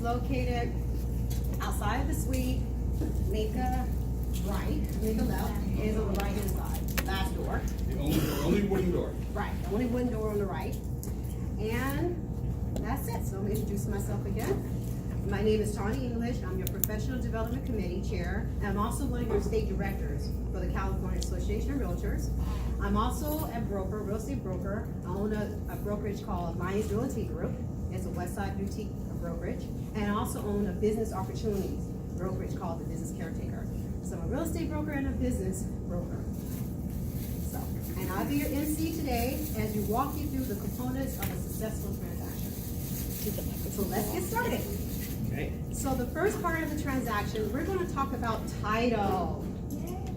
located outside of the suite. Make a right, make a left, is on the right hand side, last door. The only wooden door. Right, only one door on the right. And that's it, so I'm gonna introduce myself again. My name is Tawny English, I'm your Professional Development Committee Chair, and I'm also one of your state directors for the California Association of Realtors. I'm also a broker, real estate broker. I own a brokerage called Lions Realty Group. It's a Westside boutique brokerage. And I also own a business opportunities brokerage called the Business Caretaker. So I'm a real estate broker and a business broker. So, and I'll be your MC today as we walk you through the components of a successful transaction. So let's get started. Okay. So the first part of the transaction, we're going to talk about title.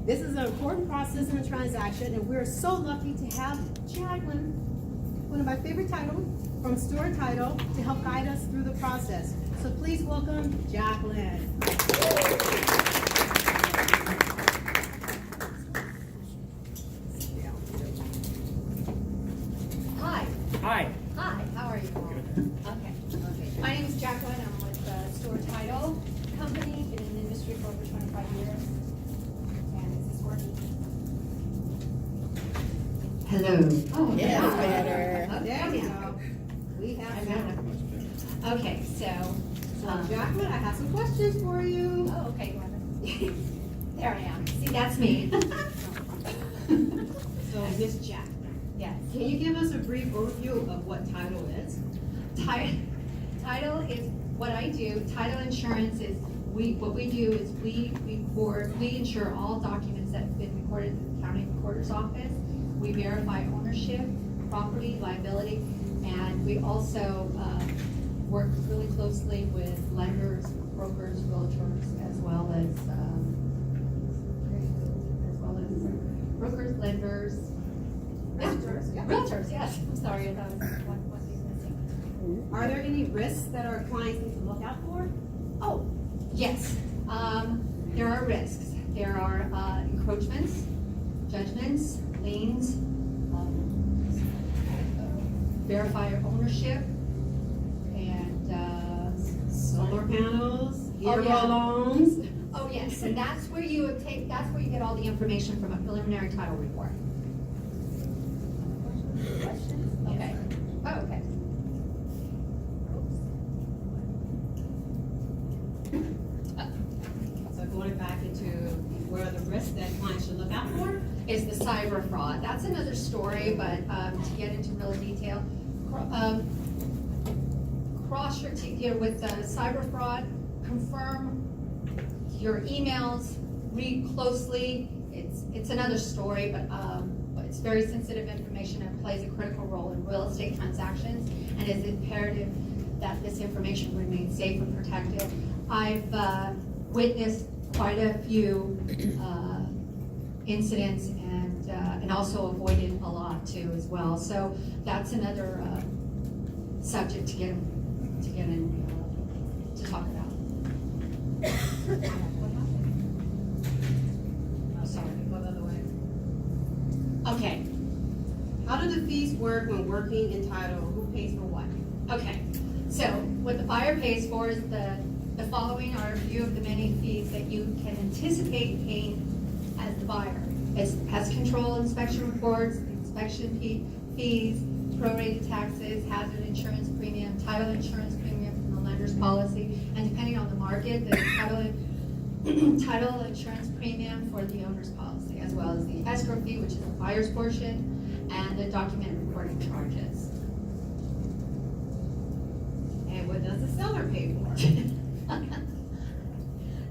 This is an important process in a transaction, and we're so lucky to have Jacqueline, one of my favorite titles, from Stewart Title, to help guide us through the process. So please welcome Jacqueline. Hi. Hi. Hi, how are you all? Okay. My name is Jacqueline. I'm with Stewart Title Company. Been in the industry for over 25 years. And is this working? Hello. Oh, Yeah, that's better. Okay. There we go. We have that. Okay, so. Jacqueline, I have some questions for you. Oh, okay. You want to- There I am. See, that's me. So, Miss Jacqueline, Yes. can you give us a brief overview of what title is? Title is what I do. Title insurance is what we do is we insure all documents that have been recorded in the county recorder's office. We verify ownership, property, liability, and we also work really closely with lenders, brokers, realtors, as well as brokers, lenders, Realtors, yeah. realtors. Yes, I'm sorry, I thought it was one thing missing. Are there any risks that our clients need to look out for? Oh, yes. There are risks. There are encroachments, judgments, liens, verify ownership, and Solar panels, Oh, hero yeah. loans. oh yes, and that's where you get all the information from a preliminary title report. Questions? Okay. Oh, okay. So going back into where are the risks that clients should look out for? Is the cyber fraud. That's another story, but to get into real detail, cross your with cyber fraud, confirm your emails, read closely. It's another story, but it's very sensitive information and plays a critical role in real estate transactions, and it's imperative that this information remains safe and protected. I've witnessed quite a few incidents and also avoided a lot too as well. So that's another subject to get in to talk about. What happened? Oh, sorry, go the other way. Okay. How do the fees work when working in title? Who pays for what? Okay, so what the buyer pays for is the following are a few of the many fees that you can anticipate paying as the buyer. It's pest control inspection reports, inspection fees, prorated taxes, hazard insurance premium, title insurance premium from the lender's policy, and depending on the market, the title insurance premium for the owner's policy, as well as the escrow fee, which is the buyer's portion, and the document recording charges. And what does the seller pay for?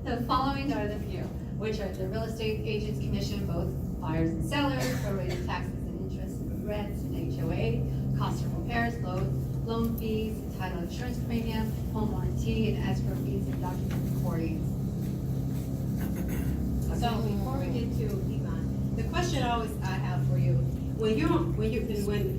The following are the few, which are the real estate agent's commission, both buyers and sellers, prorated taxes and interest and rents and HOA, cost of repairs, loan fees, title insurance premium, home warranty, and escrow fees and document recordings. So before we get to Yvonne, the question I have for you, when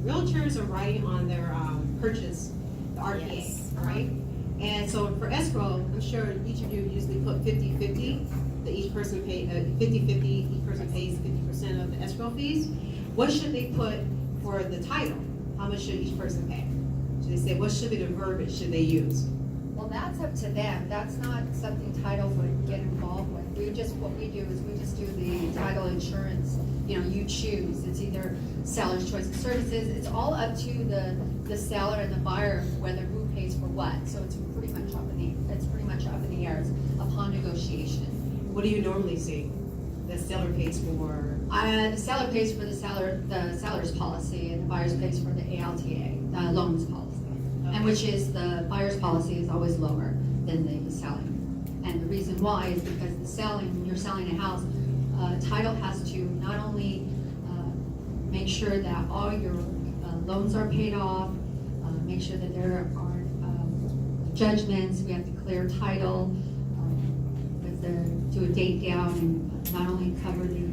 realtors are writing on their purchase, the RPA, Yes. right? And so for escrow, I'm sure each of you usually put 50-50, that each person pay 50-50, each person pays 50% of the escrow fees. What should they put for the title? How much should each person pay? Should they say, what should be the verbiage should they use? Well, that's up to them. That's not something title would get involved with. What we do is we just do the title insurance. You know, you choose. It's either seller's choice of services. It's all up to the seller and the buyer whether who pays for what. So it's pretty much up in the air. It's upon negotiation. What do you normally see? The seller pays for? The seller pays for the seller's policy, and the buyer's pays for the ALTA, the loans policy. Okay. And which is the buyer's policy is always lower than the selling. And the reason why is because when you're selling a house, title has to not only make sure that all your loans are paid off, make sure that there aren't judgments, we have to clear title, do a date down and not only cover the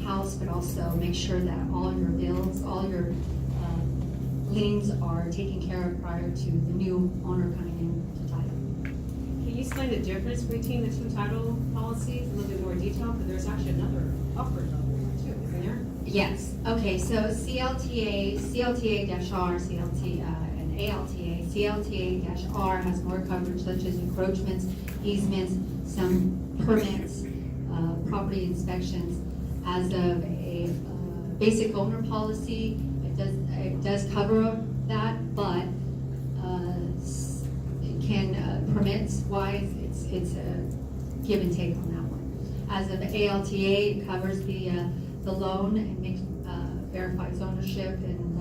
house, but also make sure that all your bills, all your liens are taken care of prior to the new owner coming into title. Can you explain the difference between the two title policies a little bit more detail? Because there's actually another upper level too, isn't there? Yes, okay, so CLTA, CLTA-R, and ALTA. CLTA-R has more coverage such as encroachments, easements, some permits, property inspections. As of a basic owner policy, it does cover that, but it can, permits wise, it's a give and take on that one. As of ALTA, it covers the loan and makes, verifies ownership, and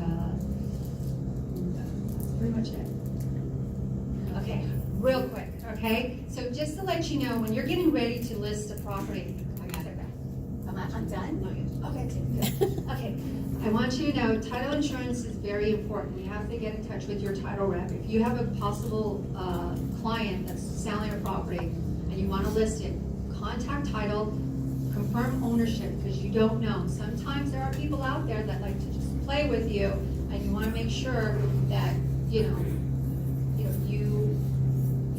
that's pretty much it. Okay, real quick, okay? So just to let you know, when you're getting ready to list a property, I got it back. I'm done? No, yes. Okay, okay. I want you to know, title insurance is very important. You have to get in touch with your title rep. If you have a possible client that's selling a property and you want to list it, contact title, confirm ownership, because you don't know. Sometimes there are people out there that like to just play with you, and you want to make sure that you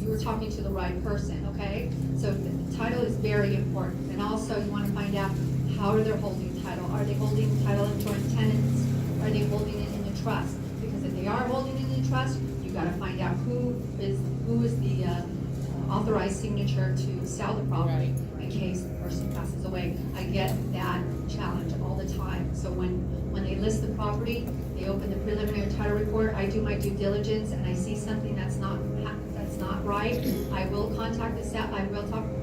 were talking to the right person. Okay, so the title is very important, and also you want to find out how are they holding title. Are they holding title in joint tenants? Are they holding it in the trust? Because if they are holding it in the trust, you got to find out who is the authorized signature to sell the property in case the person passes away. I get that challenge all the time. So when they list the property, they open the preliminary title report. I do my due diligence, and I see something that's not right. I will contact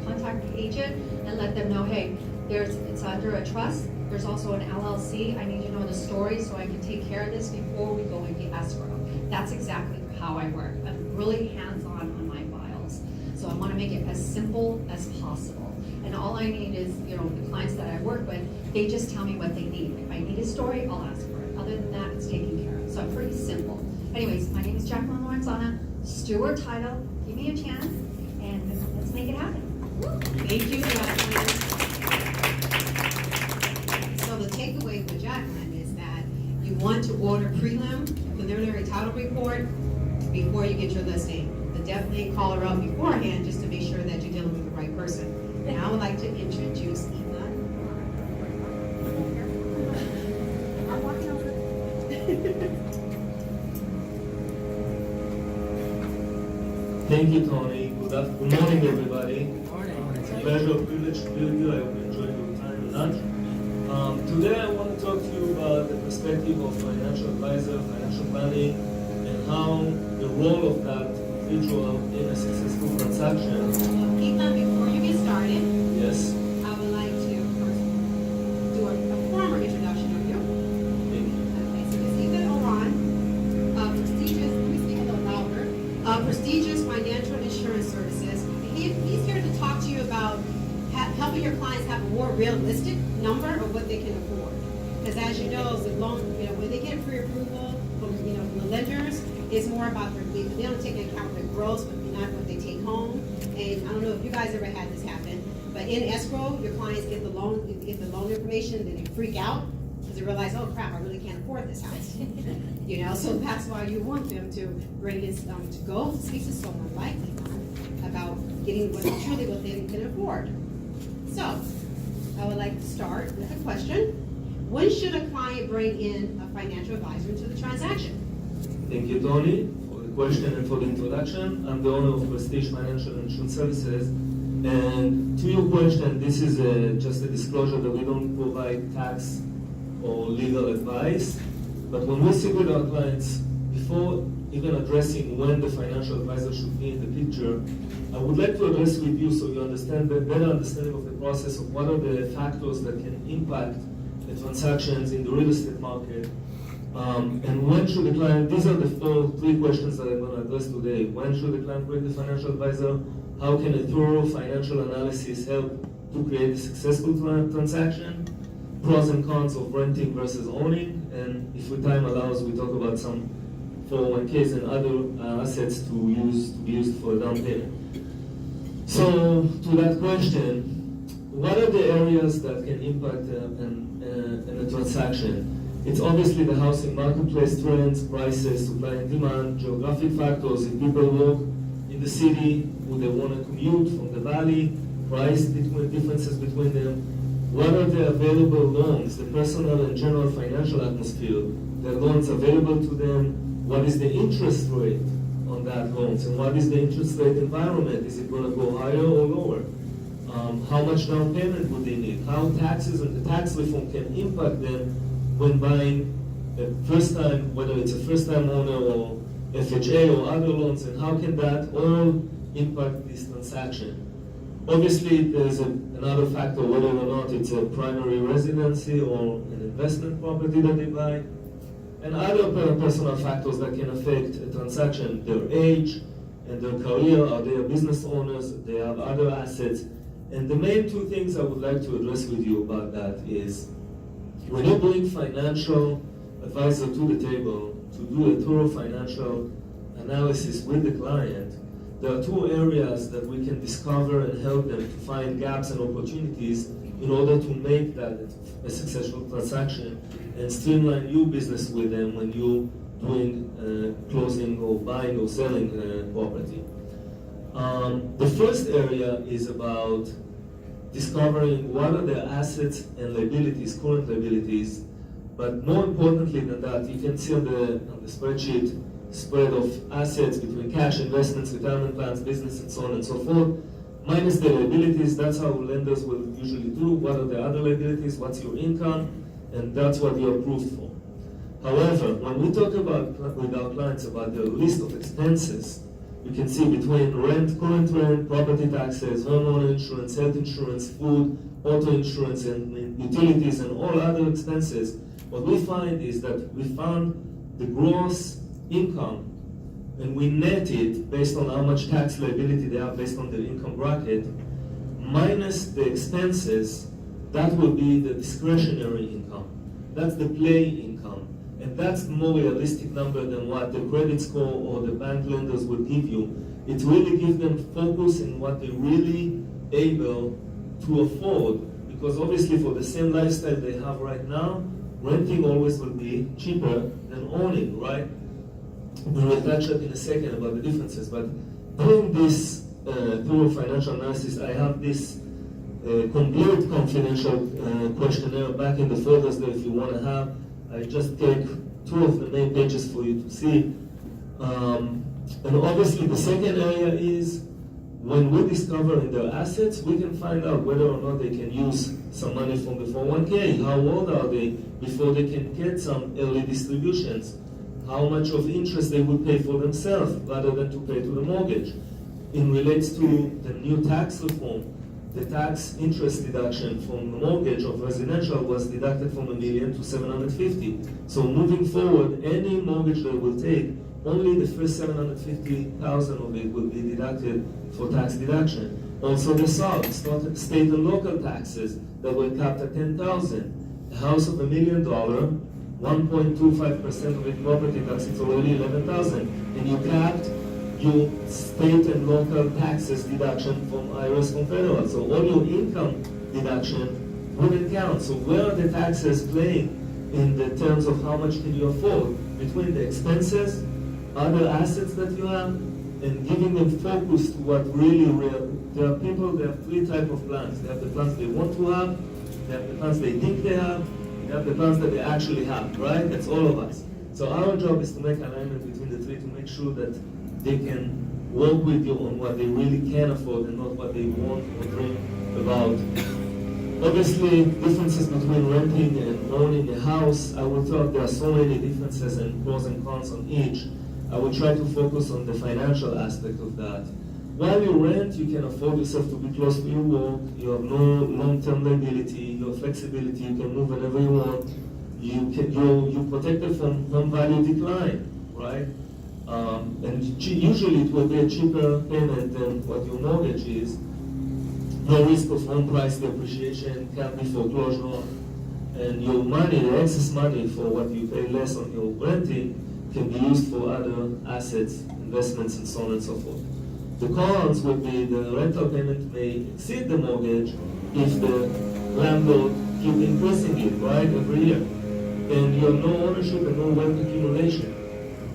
contact the agent and let them know, hey, it's under a trust. There's also an LLC. I need to know the story so I can take care of this before we go into escrow. That's exactly how I work. I'm really hands-on on my files. So I want to make it as simple as possible. And all I need is, the clients that I work with, they just tell me what they need. If I need a story, I'll ask for it. Other than that, it's taken care of. So I'm pretty simple. Anyways, my name is Jacqueline Lorenzana, Stewart Title. Give me a chance, and let's make it happen. Thank you, Jacqueline. So the takeaway with Jacqueline is that you want to order preliminary title report before you get your listing. But definitely call her up beforehand just to make sure that you're dealing with the right person. And I would like to introduce Eva. I'm walking over. Thank you, Tony. Good morning, everybody. It's a pleasure, privilege to be with you. I hope you enjoyed your time and lunch. Today I want to talk to you about the perspective of financial advisor, financial planning, and how the role of that individual in a successful transaction. Eva, before you get started, Yes, I would like to first do a formal introduction of you. thank you. Okay, so this is Eva Oran, prestigious, let me speak a little louder, prestigious financial insurance services. He's here to talk to you about helping your clients have a more realistic number of what they can afford. Because as you know, the loan, when they get pre-approval from the lenders, it's more about they don't take into account their gross, but not what they take home. And I don't know if you guys ever had this happen, but in escrow, your clients get the loan information, then they freak out because they realize, oh crap, I really can't afford this house. So that's why you want them to bring this to go speak to someone like Eva about getting what they can afford. So I would like to start with a question. When should a client bring in a financial advisor into the transaction? Thank you, Tony, for the question and for the introduction. I'm the owner of Prestige Financial Insurance Services. And to your question, this is just a disclosure that we don't provide tax or legal advice. But when we sit with our clients, before even addressing when the financial advisor should be in the picture, I would like to address with you so you understand a better understanding of the process of what are the factors that can impact the transactions in the real estate market. And when should the client, these are the three questions that I'm going to address today. When should the client bring the financial advisor? How can a thorough financial analysis help to create a successful transaction? Pros and cons of renting versus owning. And if time allows, we talk about some 401ks and other assets to be used for a down payment. So to that question, what are the areas that can impact a transaction? It's obviously the housing marketplace trends, prices, supply and demand, geographic factors. If people work in the city, would they want to commute from the valley? Price differences between them. What are the available loans, the personal and general financial atmosphere, the loans available to them? What is the interest rate on that loans? And what is the interest rate environment? Is it going to go higher or lower? How much down payment would they need? How taxes and the tax reform can impact them when buying a first time, whether it's a first time owner or FHA or other loans, and how can that all impact this transaction? Obviously, there's another factor, whether or not it's a primary residency or an investment property that they buy, and other personal factors that can affect a transaction, their age and their career. Are they business owners? They have other assets. And the main two things I would like to address with you about that is, when you bring financial advisor to the table to do a thorough financial analysis with the client, there are two areas that we can discover and help them to find gaps and opportunities in order to make that a successful transaction and streamline your business with them when you're doing closing or buying or selling property. The first area is about discovering what are their assets and liabilities, current liabilities, but more importantly than that, you can see on the spreadsheet spread of assets between cash, investments, retirement plans, business, and so on and so forth, minus the liabilities. That's how lenders will usually do. What are the other liabilities? What's your income? And that's what you're approved for. However, when we talk about with our clients about the list of expenses, you can see between rent, current rent, property taxes, homeowner insurance, health insurance, food, auto insurance, and utilities, and all other expenses, what we find is that we found the gross income, and we net it based on how much tax liability they have based on their income bracket, minus the expenses. That will be the discretionary income. That's the play income. And that's the more realistic number than what the credit score or the bank lenders would give you. It really gives them focus in what they're really able to afford. Because obviously for the same lifestyle they have right now, renting always will be cheaper than owning, right? We will touch that in a second about the differences. But doing this thorough financial analysis, I have this complete confidential questionnaire back in the folders there if you want to have. I just take two of the main pages for you to see. And obviously the second area is, when we discover in their assets, we can find out whether or not they can use some money from the 401k. How old are they before they can get some early distributions? How much of interest they would pay for themselves rather than to pay to the mortgage. In relates to the new tax reform, the tax interest deduction from the mortgage of residential was deducted from $1 million to $750,000. So moving forward, any mortgage they will take, only the first $750,000 of it will be deducted for tax deduction. Also the SALT, state and local taxes that were capped at $10,000. A house of $1 million, 1.25% of its property tax, it's already $11,000. And you capped your state and local taxes deduction from IRS from federal. So all your income deduction wouldn't count. So where are the taxes playing in the terms of how much can you afford between the expenses, other assets that you have, and giving them focus to what really real. There are people, they have three types of plans. They have the plans they want to have, they have the plans they think they have the plans that they actually have, right? That's all of us. So our job is to make alignment between the three to make sure that they can work with you on what they really can afford and not what they want or dream about. Obviously, differences between renting and owning a house, I will talk, there are so many differences and pros and cons on each. I will try to focus on the financial aspect of that. While you rent, you can afford yourself to be close to your work, you have no long-term liability, you have flexibility, you can move whenever you want, you're protected from home value decline, right? And usually it will be a cheaper payment than what your mortgage is. No risk of home price depreciation, can't be foreclosure, and your money, the excess money for what you pay less on your renting, can be used for other assets, investments, and so on and so forth. The cons would be the rental payment may exceed the mortgage if the landlord keep increasing it, right, every year. And you have no ownership and no wealth accumulation.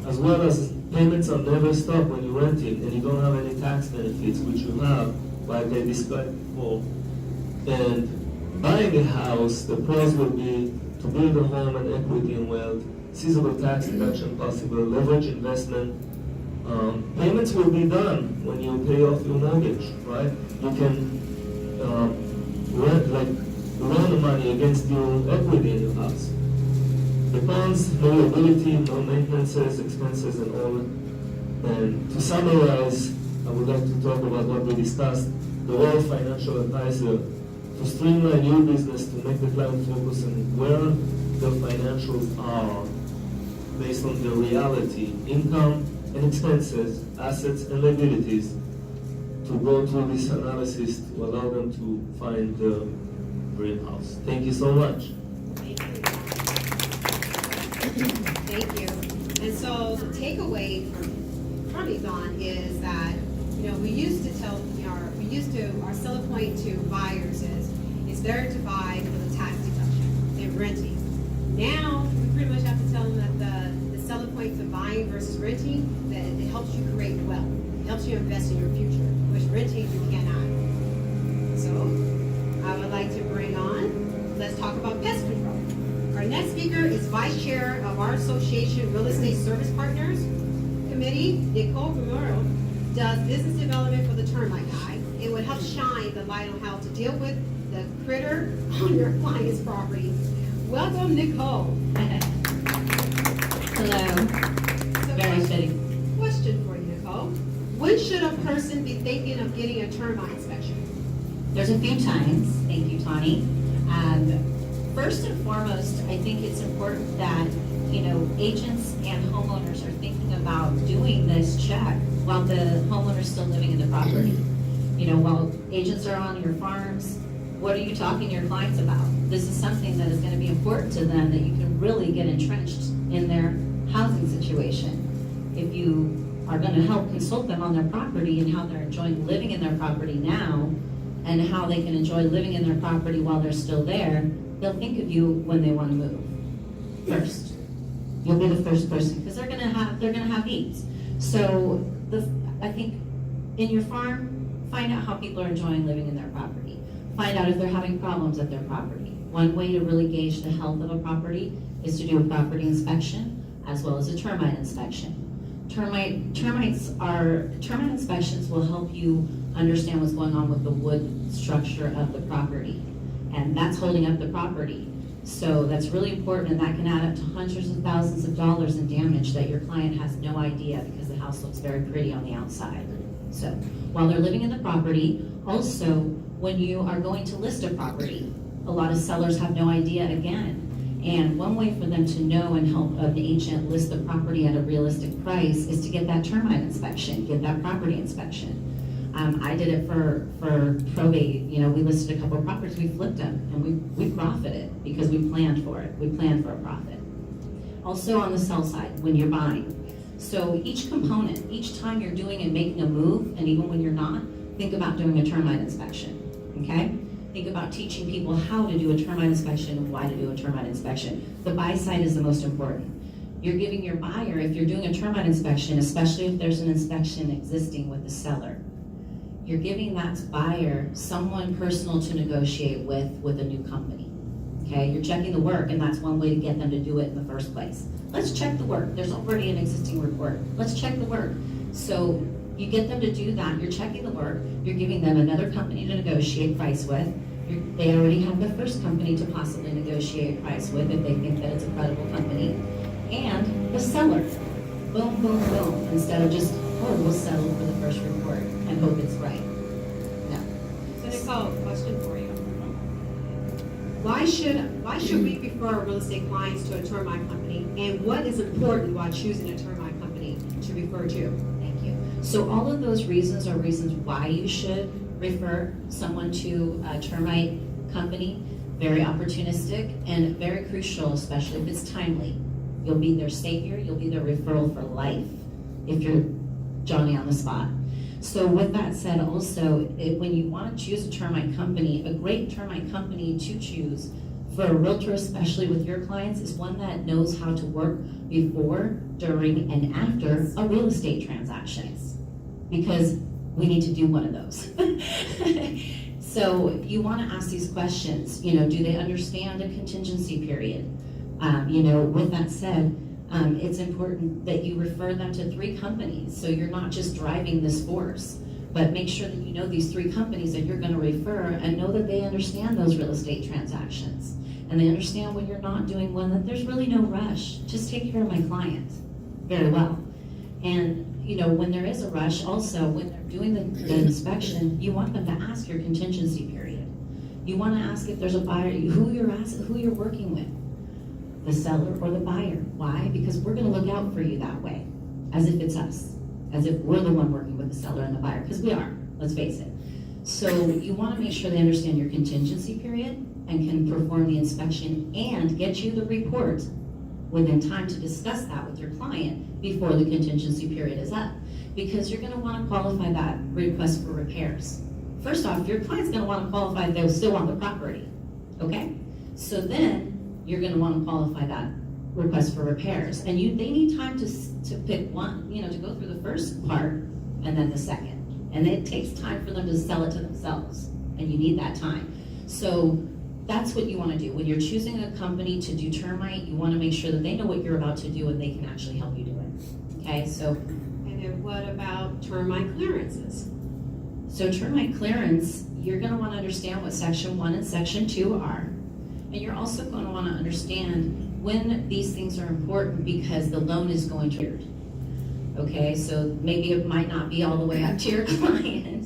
As well as payments are never stop when you're renting, and you don't have any tax benefits, which you have, like I described before. And buying a house, the pros will be to build a home and equity and wealth, sizable tax deduction possible, leverage investment. Payments will be done when you pay off your mortgage, right? You can loan the money against your equity in your house. The cons, no liability, no maintenances, expenses, and all. And to summarize, I would like to talk about what we discussed. The role of financial advisor to streamline your business, to make the client focus on where the financials are based on the reality, income and expenses, assets and liabilities, to go through this analysis to allow them to find the dream house. Thank you so much. Thank you. And so the takeaway from Yvonne is that, we used to tell our seller point to buyers is, it's better to buy for the tax deduction than renting. Now, we pretty much have to tell them that the seller point for buying versus renting, that it helps you create wealth. It helps you invest in your future, which renting you cannot. So, I would like to bring on, let's talk about pest control. Our next speaker is Vice Chair of our Association Real Estate Service Partners Committee, Nicole Romero, does business development for the termite guy. It would help shine the light on how to deal with the critter on your client's property. Welcome, Nicole. Hello. Very fitting. Question for you, Nicole. When should a person be thinking of getting a termite inspection? There's a few times. Thank you, Tawny. First and foremost, I think it's important that, agents and homeowners are thinking about doing this check while the homeowner's still living in the property. While agents are on your farms, what are you talking to your clients about? This is something that is going to be important to them, that you can really get entrenched in their housing situation. If you are going to help consult them on their property and how they're enjoying living in their property now, and how they can enjoy living in their property while they're still there, they'll think of you when they want to move. First, you'll be the first person, because they're gonna have needs. So I think in your farm, find out how people are enjoying living in their property. Find out if they're having problems at their property. One way to really gauge the health of a property is to do a property inspection as well as a termite inspection. Termite inspections will help you understand what's going on with the wood structure of the property, and that's holding up the property. So that's really important, and that can add up to hundreds of thousands of dollars in damage that your client has no idea, because the house looks very pretty on the outside. So while they're living in the property, also when you are going to list a property, a lot of sellers have no idea again. And one way for them to know and help an agent list the property at a realistic price is to get that termite inspection, get that property inspection. I did it for probate. We listed a couple of properties, we flipped them, and we profited because we planned for it. We planned for a profit. Also on the sell side, when you're buying. So each component, each time you're doing and making a move, and even when you're not, think about doing a termite inspection, okay? Think about teaching people how to do a termite inspection and why to do a termite inspection. The buy side is the most important. You're giving your buyer, if you're doing a termite inspection, especially if there's an inspection existing with the seller, you're giving that buyer someone personal to negotiate with a new company, Okay, you're checking the work, and that's one way to get them to do it in the first place. Let's check the work. There's already an existing report. Let's check the work. So you get them to do that. You're checking the work. You're giving them another company to negotiate price with. They already have the first company to possibly negotiate price with if they think that it's a credible company. And the seller. Boom, boom, boom. Instead of just, oh, we'll settle for the first report and hope it's right. No. So Nicole, question for you. Why should we refer real estate clients to a termite company? And what is important while choosing a termite company to refer to? Thank you. So all of those reasons are reasons why you should refer someone to a termite company. Very opportunistic and very crucial, especially if it's timely. You'll be their savior, you'll be their referral for life if you're Johnny on the spot. So with that said, also, when you want to choose a termite company, a great termite company to choose for a realtor, especially with your clients, is one that knows how to work before, during, and after a real estate transaction. Because we need to do one of those. So you want to ask these questions. Do they understand a contingency period? With that said, it's important that you refer them to 3 companies, so you're not just driving this force, but make sure that you know these 3 companies that you're going to refer, and know that they understand those real estate transactions, and they understand when you're not doing one, that there's really no rush. Just take care of my client very well. And when there is a rush, also when they're doing the inspection, you want them to ask your contingency period. You want to ask if there's a buyer, who you're working with. The seller or the buyer. Why? Because we're going to look out for you that way, as if it's us, as if we're the one working with the seller and the buyer, because we are, let's face it. So you want to make sure they understand your contingency period and can perform the inspection and get you the report within time to discuss that with your client before the contingency period is up, because you're going to want to qualify that request for repairs. First off, your client's going to want to qualify if they still want the property, okay? So then you're going to want to qualify that request for repairs. And they need time to pick one, to go through the first part and then the second. And it takes time for them to sell it to themselves, and you need that time. So that's what you want to do. When you're choosing a company to do termite, you want to make sure that they know what you're about to do and they can actually help you do it. Okay, so. And then what about termite clearances? So termite clearance, you're going to want to understand what Section 1 and Section 2 are. And you're also going to want to understand when these things are important, because the loan is going to, okay? So maybe it might not be all the way up to your client.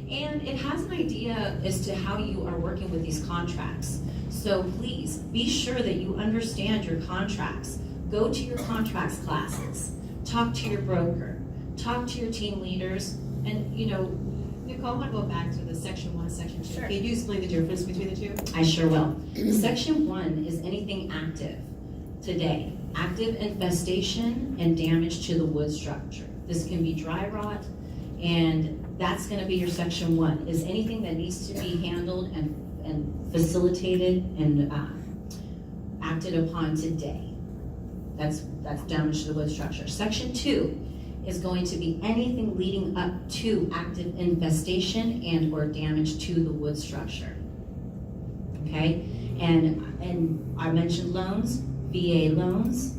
And it has an idea as to how you are working with these contracts. So please be sure that you understand your contracts. Go to your contracts classes, talk to your broker, talk to your team leaders, and Nicole, I want to go back to the Section 1, Section 2. Sure. Can you explain the difference between the two? I sure will. Section 1 is anything active today. Active infestation and damage to the wood structure. This can be dry rot, and that's going to be your Section 1, is anything that needs to be handled and facilitated and acted upon today. That's damage to the wood structure. Section 2 is going to be anything leading up to active infestation and or damage to the wood structure. Okay, and I mentioned loans, VA loans,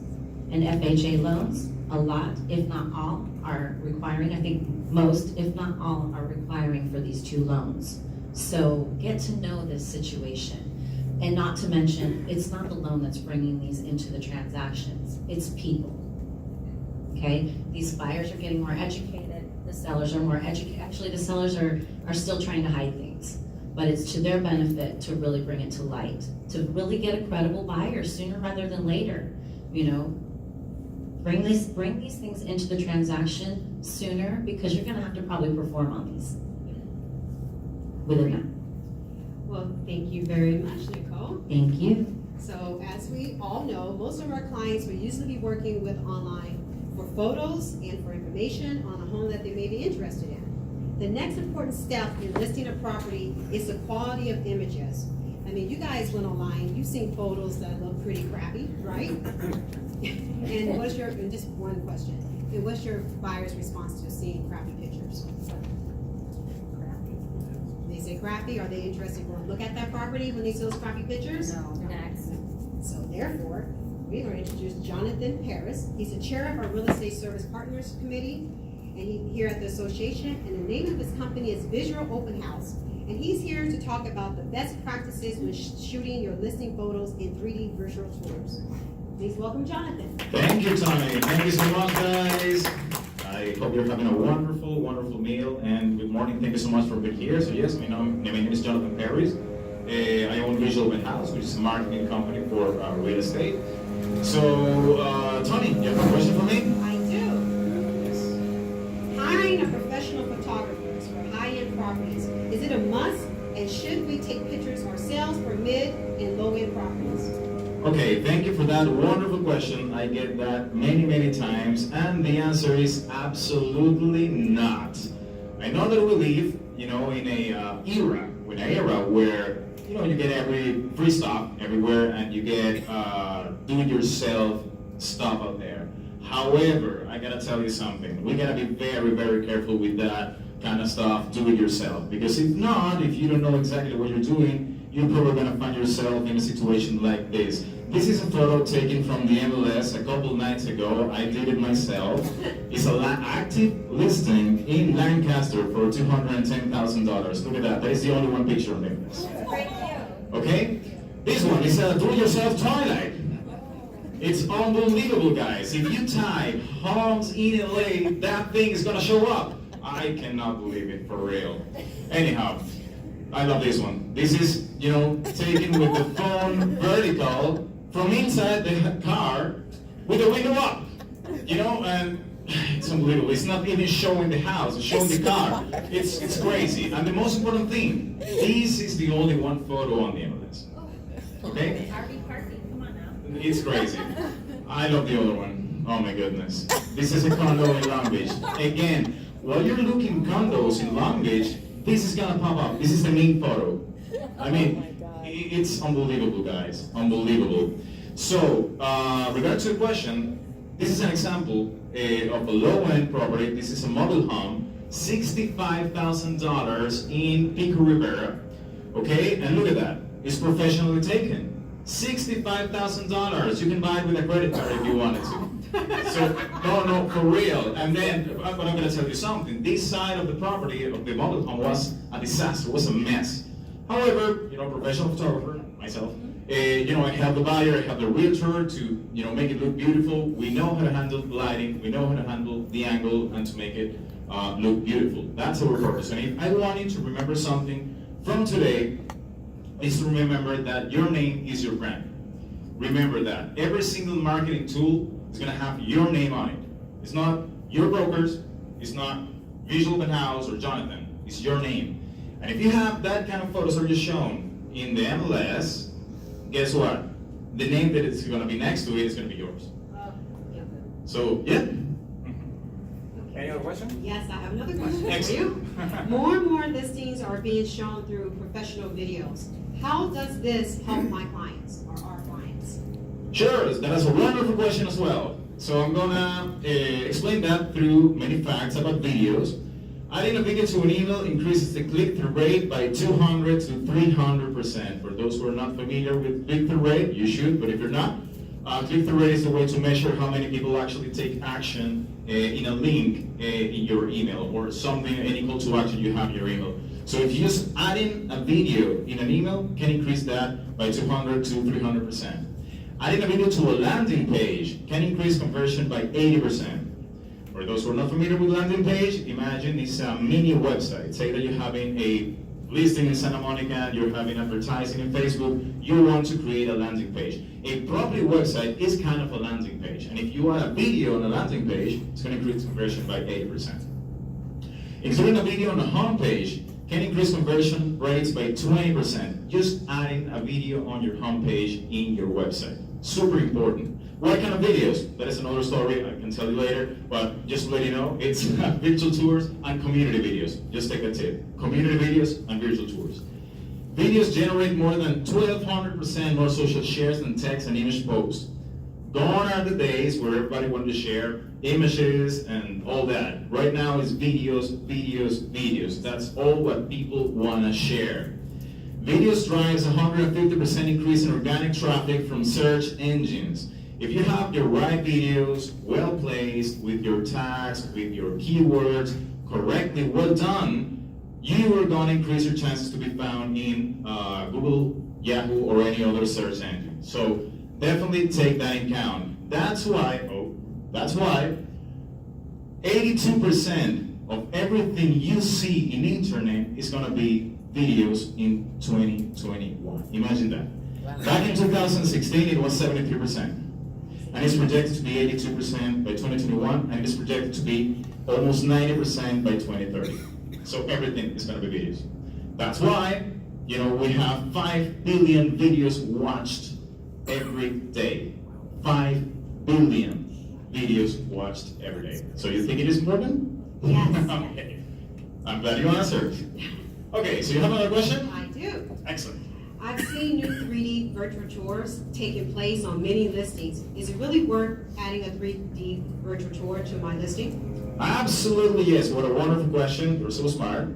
and FHA loans. A lot, if not all, are requiring. I think most, if not all, are requiring for these 2 loans. So get to know this situation, and not to mention, it's not the loan that's bringing these into the transactions. It's people. Okay, these buyers are getting more educated, the sellers are more educated. Actually, the sellers are still trying to hide things, but it's to their benefit to really bring it to light, to really get a credible buyer sooner rather than later. Bring these things into the transaction sooner, because you're going to have to probably perform on these within that. Well, thank you very much, Nicole. Thank you. So as we all know, most of our clients will usually be working with online for photos and for information on a home that they may be interested in. The next important step in listing a property is the quality of images. I mean, you guys went online, you've seen photos that look pretty crappy, right? And just one question, and what's your buyer's response to seeing crappy pictures? Crappy. They Is it crappy? Are they interested in going to look at that property when they see those crappy pictures? No, next. So therefore, we're going to introduce Jonathan Paris. He's the chair of our Real Estate Service Partners Committee, and here at the association, and the name of his company is Visual Open House. And he's here to talk about the best practices when shooting your listing photos in 3D virtual tours. Please welcome Jonathan. Thank you, Tommy. Thank you so much, guys. I hope you're having a wonderful, wonderful meal, and good morning. Thank you so much for being here. So yes, my name is Jonathan Paris. I own Visual Open House, which is a marketing company for real estate. So, Tony, you have a question for me? I do. Yes. Hiring a professional photographers for high-end properties, is it a must? And should we take pictures ourselves for mid and low-end properties? Okay, thank you for that wonderful question. I get that many, many times, and the answer is absolutely not. I know that we live, in a era where you get every free stuff everywhere, and you get do-it-yourself stuff out there. However, I gotta tell you something. We gotta be very, very careful with that kind of stuff, do-it-yourself. Because if you don't know exactly what you're doing, you're probably gonna find yourself in a situation like this. This is a photo taken from the MLS a couple nights ago. I did it myself. It's an active listing in Lancaster for $210,000. Look at that. That is the only one picture on the MLS. Okay? This one is a do-it-yourself twilight. It's unbelievable, guys. If you type homes in LA, that thing is gonna show up. I cannot believe it, for real. Anyhow, I love this one. This is, taken with the phone vertical from inside the car with the window up. And it's unbelievable. It's not even showing the house, it's showing the car. It's crazy. And the most important thing, this is the only one photo on the MLS. Okay? RV parking, come on now. It's crazy. I love the other one. Oh my goodness. This is a condo in Long Beach. Again, while you're looking condos in Long Beach, this is gonna pop up. This is the main photo. I mean, it's unbelievable, guys. Unbelievable. So, regarding to the question, this is an example of a low-end property. This is a model home, $65,000 in Pico Rivera. Okay, and look at that. It's professionally taken. $65,000. You can buy it with a credit card if you wanted to. So, no, for real. And then, but I'm going to tell you something. This side of the property of the model home was a disaster, was a mess. However, professional photographer, myself, I have the buyer, I have the realtor to, make it look beautiful. We know how to handle lighting, we know how to handle the angle, and to make it look beautiful. That's our purpose. And if I want you to remember something from today, is to remember that your name is your brand. Remember that. Every single marketing tool is going to have your name on it. It's not your brokers, it's not Visual Open House or Jonathan, it's your name. And if you have that kind of photos that are shown in the MLS, guess what? The name that is going to be next to it is going to be yours. So, yeah. Any other question? Yes, I have another question for Excellent. you. More and more listings are being shown through professional videos. How does this help my clients or our clients? Sure, that's a wonderful question as well. So I'm gonna explain that through many facts about videos. Adding a video to an email increases the click-through rate by 200 to 300%. For those who are not familiar with click-through rate, you should, but if you're not, click-through rate is a way to measure how many people actually take action in a link in your email, or something, any call to action you have in your email. So if you just add in a video in an email, can increase that by 200 to 300%. Adding a video to a landing page can increase conversion by 80%. For those who are not familiar with landing page, imagine it's a mini website. Say that you're having a listing in Santa Monica, you're having advertising in Facebook, you want to create a landing page. A property website is kind of a landing page, and if you add a video on a landing page, it's going to increase conversion by 80%. Including a video on a home page can increase conversion rates by 20%. Just adding a video on your home page in your website. Super important. What kind of videos? That is another story I can tell you later, but just to let you know, it's virtual tours and community videos. Just take a tip. Community videos and virtual tours. Videos generate more than 1,200% more social shares than text and image posts. Gone are the days where everybody wanted to share images and all that. Right now it's videos, videos, videos. That's all what people want to share. Videos drives 150% increase in organic traffic from search engines. If you have your right videos well placed with your tags, with your keywords, correctly well done, you are going to increase your chances to be found in Google, Yahoo, or any other search engine. So definitely take that in account. That's why 82% of everything you see in internet is going to be videos in 2021. Imagine that. Back in 2016, it was 73%. And it's projected to be 82% by 2021, and it's projected to be almost 90% by 2030. So everything is going to be videos. That's why, we have 5 billion videos watched every day. 5 billion videos watched every day. So you think it is important? Yes. Okay. I'm glad you answered. Okay, so you have another question? I do. Excellent. I've seen new 3D virtual tours taking place on many listings. Is it really worth adding a 3D virtual tour to my listing? Absolutely yes. What a wonderful question. You're so smart.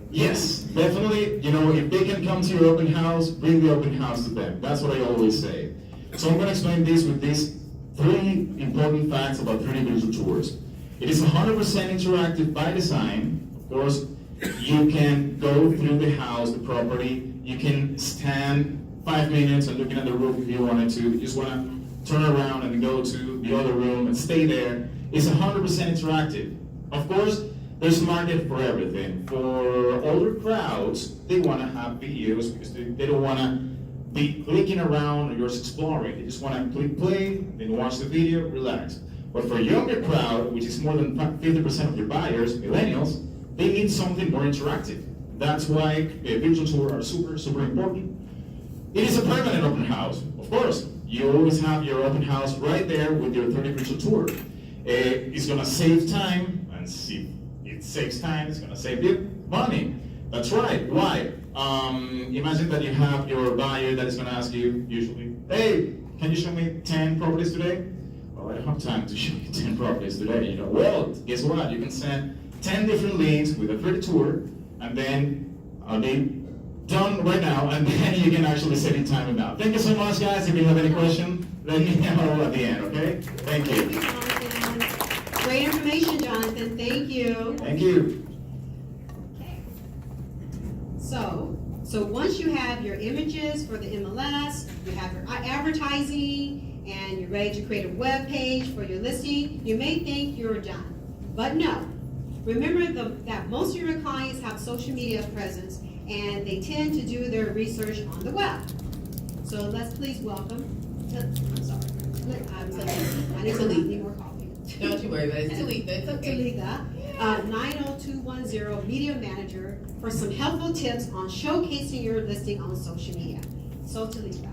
Yes, definitely. If they can come to your open house, bring the open house to them. That's what I always say. So I'm going to explain this with these 3 important facts about 3D virtual tours. It is 100% interactive by design. Of course, you can go through the house, the property. You can stand 5 minutes and looking at the roof if you wanted to. You just want to turn around and go to the other room and stay there. It's 100% interactive. Of course, there's a market for everything. For older crowds, they want to have videos because they don't want to be clicking around or just exploring. They just want to click play, then watch the video, relax. But for a younger crowd, which is more than 50% of your buyers, millennials, they need something more interactive. That's why virtual tours are super, super important. It is a permanent open house, of course. You always have your open house right there with your 3D virtual tour. It's going to save time, and see, it saves time, it's going to save you money. That's right. Why? Imagine that you have your buyer that is going to ask you, usually, hey, can you show me 10 properties today? Well, I don't have time to show you 10 properties today. Well, guess what? You can send 10 different leads with a 3D tour, and then they done right now, and then you can actually set in time about. Thank you so much, guys. If you have any questions, let me know at the end, okay? Thank you. Thank you, Jonathan. Great information, Jonathan. Thank you. Thank you. Okay. So once you have your images for the MLS, you have your advertising, and you're ready to create a web page for your listing, you may think you're done. But no. Remember that most of your clients have social media presence, and they tend to do their research on the web. So let's please welcome, I'm sorry, I need more coffee. Don't you worry about it. It's Talitha. It's okay. Talitha, 90210 Media Manager, for some helpful tips on showcasing your listing on social media. So Talitha,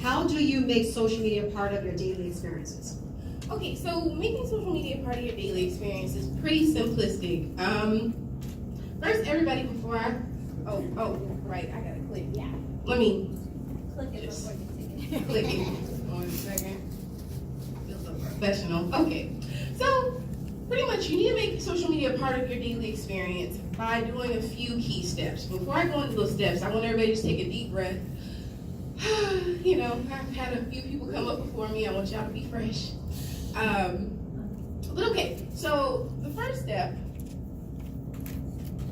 how do you make social media part of your daily experiences? Okay, so making social media part of your daily experience is pretty simplistic. First, everybody, before I, right, I gotta click. Yeah. Let me Click it just before you take it. click it. 1 second. Feel so professional. Okay, so pretty much you need to make social media part of your daily experience by doing a few key steps. Before I go into those steps, I want everybody to just take a deep breath. I've had a few people come up before me. I want y'all to be fresh. But okay, so the first step,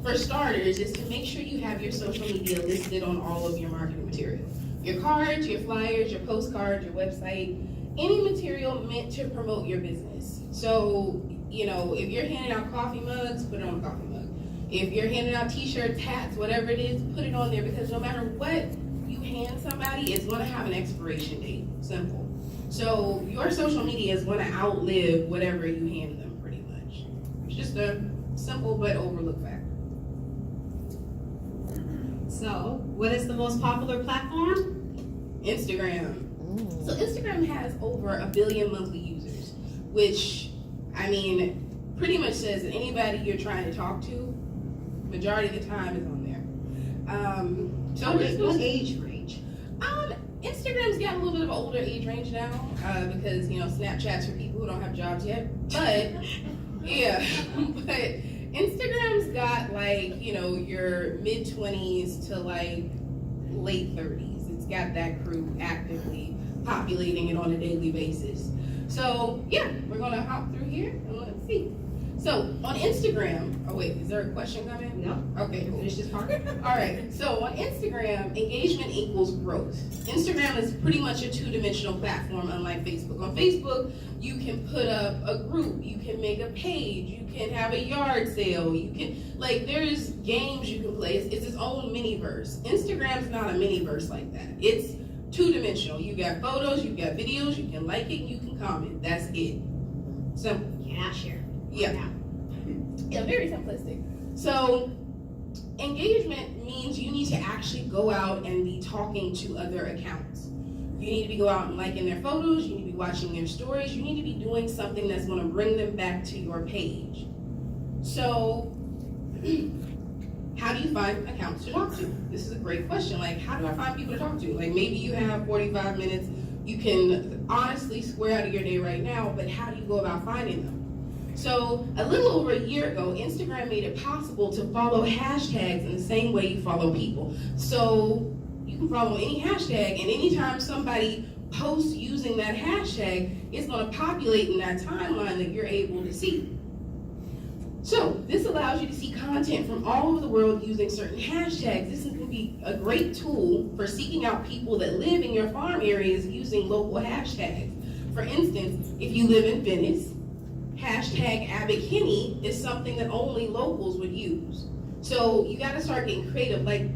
for starters, is to make sure you have your social media listed on all of your marketing material. Your cards, your flyers, your postcards, your website, any material meant to promote your business. So, if you're handing out coffee mugs, put it on a coffee mug. If you're handing out t-shirts, hats, whatever it is, put it on there, because no matter what you hand somebody, it's going to have an expiration date. Simple. So your social media is going to outlive whatever you hand them, pretty much. It's just a simple but overlooked fact. So, what is the most popular platform? Instagram. So Instagram has over 1 billion monthly users, which, pretty much says that anybody you're trying to talk to, majority of the time is on there. So what age range? Instagram's got a little bit of an older age range now, because, you know, Snapchat's for people who don't have jobs yet. But, yeah, but Instagram's got, like, you know, your mid-20s to, like, late 30s. It's got that crew actively populating it on a daily basis. So, yeah, we're gonna hop through here and let's see. So, on Instagram, oh wait, is there a question coming? No. Okay, cool. Finish this part. All right, so on Instagram, engagement equals growth. Instagram is pretty much a two-dimensional platform, unlike Facebook. On Facebook, you can put up a group, you can make a page, you can have a yard sale, you can, like, there's games you can play. It's its own mini-verse. Instagram's not a mini-verse like that. It's two-dimensional. You got photos, you got videos, you can like it, you can comment. That's it. Simple. Cannot share. Yeah. Yeah, very simplistic. So, engagement means you need to actually go out and be talking to other accounts. You need to be go out and liking their photos, you need to be watching their stories, you need to be doing something that's going to bring them back to your page. So, how do you find accounts to talk to? This is a great question. Like, how do I find people to talk to? Like, maybe you have 45 minutes, you can honestly square out of your day right now, but how do you go about finding them? So a little over a year ago, Instagram made it possible to follow hashtags in the same way you follow people. So you can follow any hashtag, and anytime somebody posts using that hashtag, it's going to populate in that timeline that you're able to see. So this allows you to see content from all over the world using certain hashtags. This is going to be a great tool for seeking out people that live in your farm areas using local hashtags. For instance, if you live in Venice, hashtag #AbbotKinney is something that only locals would use. So you got to start getting creative. Like,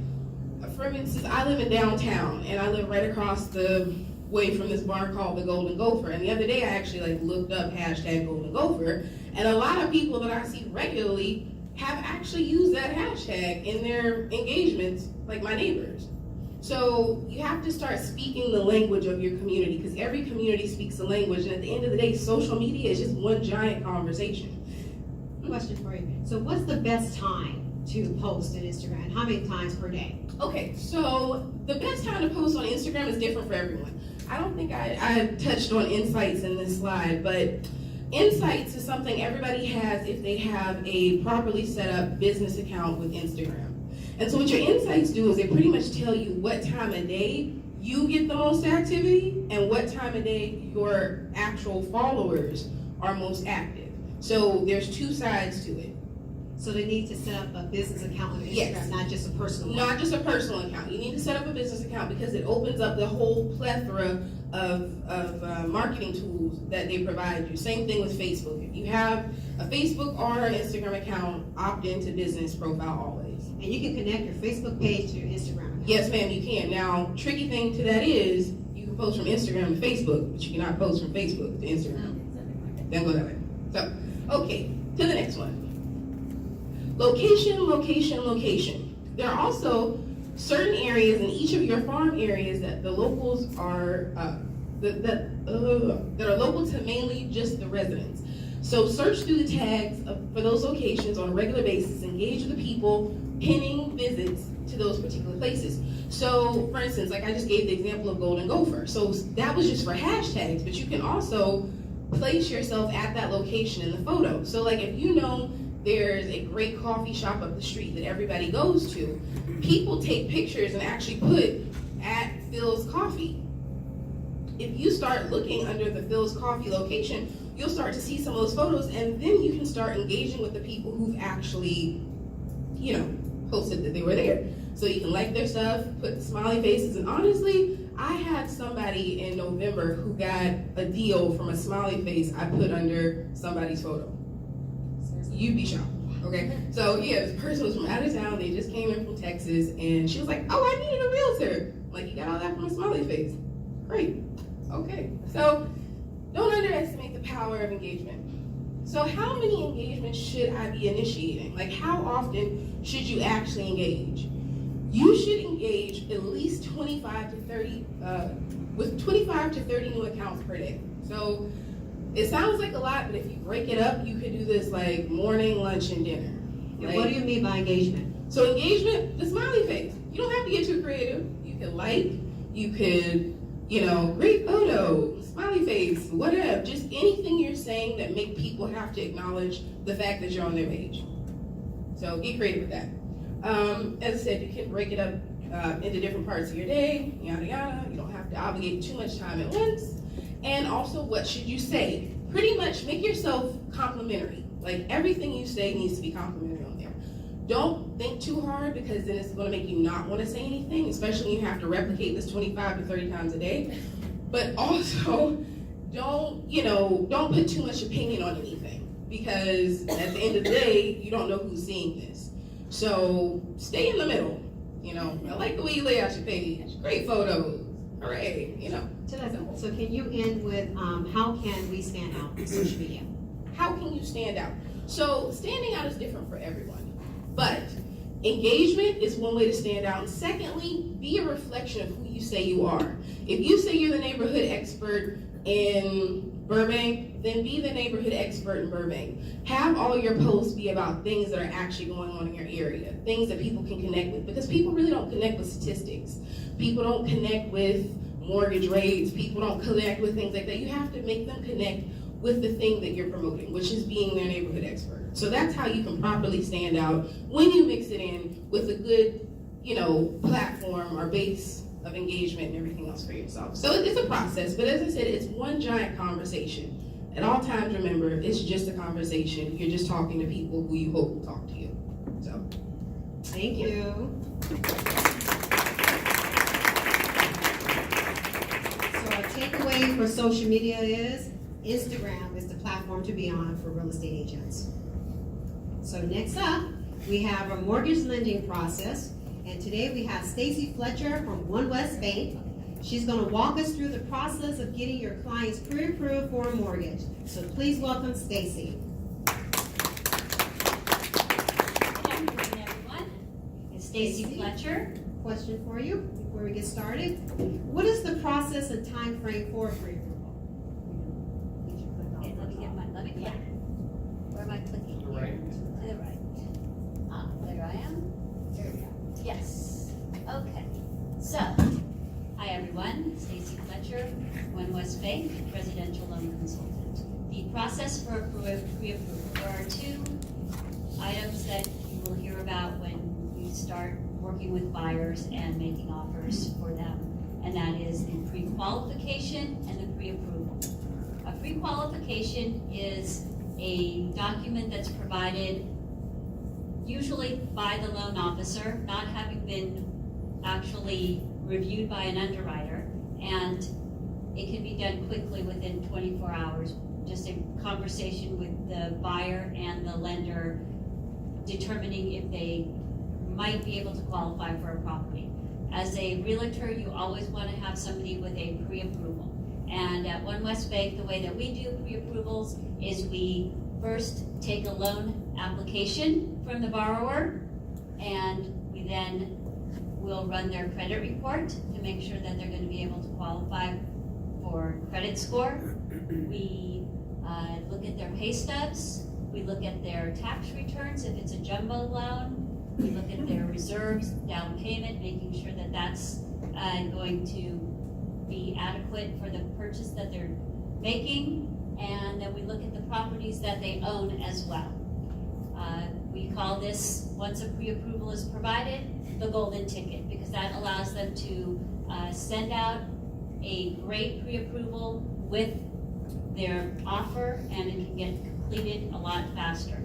for instance, I live in downtown, and I live right across the way from this bar called the Golden Gopher. And the other day, I actually looked up hashtag Golden Gopher, and a lot of people that I see regularly have actually used that hashtag in their engagements, like my neighbors. So you have to start speaking the language of your community, because every community speaks a language, and at the end of the day, social media is just one giant conversation. Question for you. So what's the best time to post on Instagram? How many times per day? Okay, so the best time to post on Instagram is different for everyone. I don't think I touched on insights in this slide, but insights is something everybody has if they have a properly set up business account with Instagram. And so what your insights do is they pretty much tell you what time of day you get the most activity and what time of day your actual followers are most active. So there's two sides to it. So they need to set up a business account on Instagram, Yes. not just a personal one. Not just a personal account. You need to set up a business account because it opens up the whole plethora of marketing tools that they provide you. Same thing with Facebook. If you have a Facebook or an Instagram account, opt into business profile always. And you can connect your Facebook page to your Instagram account. Yes, ma'am, you can. Now, tricky thing to that is you can post from Instagram to Facebook, but you cannot post from Facebook to Instagram. Then go that way. So, okay, to the next one. Location, location, location. There are also certain areas in each of your farm areas that the locals are that are local to mainly just the residents. So search through the tags for those locations on a regular basis. Engage with the people, pinning visits to those particular places. So, for instance, like I just gave the example of Golden Gopher. So that was just for hashtags, but you can also place yourself at that location in the photo. So, like if you know there's a great coffee shop up the street that everybody goes to, people take pictures and actually put at Phil's Coffee. If you start looking under the Phil's Coffee location, you'll start to see some of those photos, and then you can start engaging with the people who've actually, posted that they were there. So you can like their stuff, put smiley faces, and honestly, I had somebody in November who got a deal from a smiley face I put under somebody's photo. You'd be shocked, okay? So yeah, this person was from out of town, they just came in from Texas, and she was like, oh, I needed a realtor. Like, you got all that from a smiley face. Great, okay. So don't underestimate the power of engagement. So how many engagements should I be initiating? Like, how often should you actually engage? You should engage at least 25 to 30, with 25 to 30 new accounts per day. So it sounds like a lot, but if you break it up, you could do this like morning, lunch, and dinner. And what do you mean by engagement? So engagement, the smiley face. You don't have to get too creative. You could like, you could great photo, smiley face, whatever, just anything you're saying that make people have to acknowledge the fact that you're on their page. So get creative with that. As I said, you can break it up into different parts of your day, yada yada. You don't have to obligate too much time at once. And also, what should you say? Pretty much make yourself complimentary. Like, everything you say needs to be complimentary on there. Don't think too hard, because then it's going to make you not want to say anything, especially when you have to replicate this 25 to 30 times a day. But also, don't put too much opinion on anything, because at the end of the day, you don't know who's seeing this. So stay in the middle. I like the way you lay out your page. Great photos. Hooray. So can you end with, how can we stand out on social media? How can you stand out? So standing out is different for everyone, but engagement is one way to stand out. And secondly, be a reflection of who you say you are. If you say you're the neighborhood expert in Burbank, then be the neighborhood expert in Burbank. Have all your posts be about things that are actually going on in your area, things that people can connect with, because people really don't connect with statistics. People don't connect with mortgage rates. People don't connect with things like that. You have to make them connect with the thing that you're promoting, which is being their neighborhood expert. So that's how you can properly stand out when you mix it in with a good, platform or base of engagement and everything else for yourself. So it's a process, but as I said, it's one giant conversation. At all times, remember, it's just a conversation. You're just talking to people who you hope will talk to you. So, Thank you. So our takeaway for social media is Instagram is the platform to be on for real estate agents. So next up, we have our mortgage lending process. And today we have Stacy Fletcher from One West Bank. She's going to walk us through the process of getting your clients pre-approved for a mortgage. So please welcome Stacy. Good afternoon, everyone. It's Stacy Fletcher. Question for you before we get started. What is the process and time frame for a pre-approval? Okay, let me click. Where am I clicking? To the right. To the right. There I am. There we go. Yes. Okay. So, hi everyone. Stacy Fletcher, One West Bank, residential loan consultant. The process for pre-approval. There are two items that you will hear about when you start working with buyers and making offers for them, and that is the pre-qualification and the pre-approval. A pre-qualification is a document that's provided usually by the loan officer, not having been actually reviewed by an underwriter, and it can be done quickly within 24 hours. Just a conversation with the buyer and the lender determining if they might be able to qualify for a property. As a realtor, you always want to have somebody with a pre-approval. And at One West Bank, the way that we do pre-approvals is we first take a loan application from the borrower, and we then will run their credit report to make sure that they're going to be able to qualify for credit score. We look at their pay stubs. We look at their tax returns if it's a jumbo loan. We look at their reserves, down payment, making sure that that's going to be adequate for the purchase that they're making. And then we look at the properties that they own as well. We call this, once a pre-approval is provided, the golden ticket, because that allows them to send out a great pre-approval with their offer, and it can get completed a lot faster.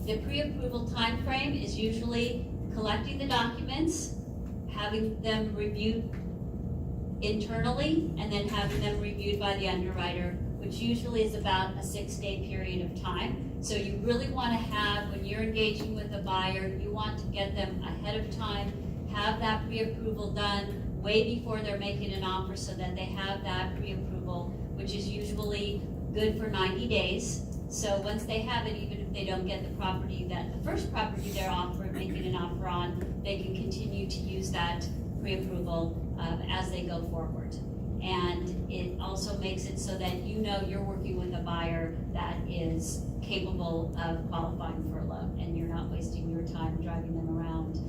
The pre-approval time frame is usually collecting the documents, having them reviewed internally, and then having them reviewed by the underwriter, which usually is about a 6-day period of time. So you really want to have, when you're engaging with a buyer, you want to get them ahead of time, have that pre-approval done way before they're making an offer, so that they have that pre-approval, which is usually good for 90 days. So once they have it, even if they don't get the property, that the first property they're making an offer on, they can continue to use that pre-approval as they go forward. And it also makes it so that you know you're working with a buyer that is capable of qualifying for a loan, and you're not wasting your time driving them around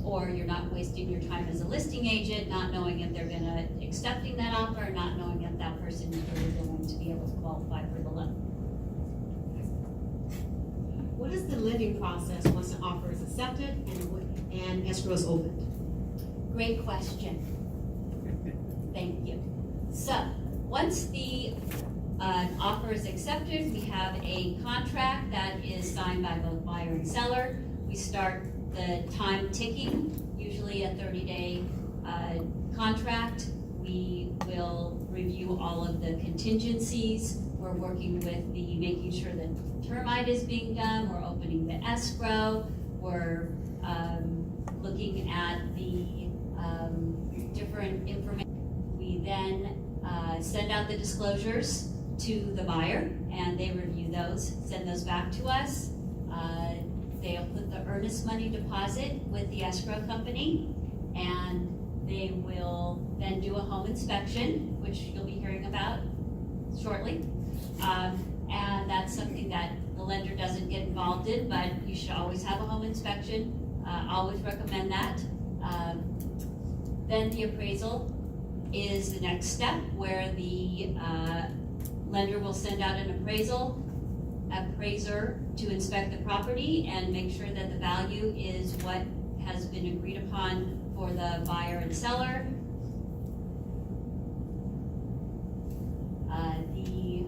or you're not wasting your time as a listing agent, not knowing if they're gonna accepting that offer, or not knowing if that person is really going to be able to qualify for the loan. What is the lending process once an offer is accepted and escrow is opened? Great question. Thank you. So, once the offer is accepted, we have a contract that is signed by both buyer and seller. We start the time ticking, usually a 30-day contract. We will review all of the contingencies. We're working with making sure that termite is being done. We're opening the escrow. We're looking at the different information. We then send out the disclosures to the buyer, and they review those, send those back to us. They'll put the earnest money deposit with the escrow company, and they will then do a home inspection, which you'll be hearing about shortly. And that's something that the lender doesn't get involved in, but you should always have a home inspection. Always recommend that. Then the appraisal is the next step, where the lender will send out an appraiser to inspect the property and make sure that the value is what has been agreed upon for the buyer and seller. The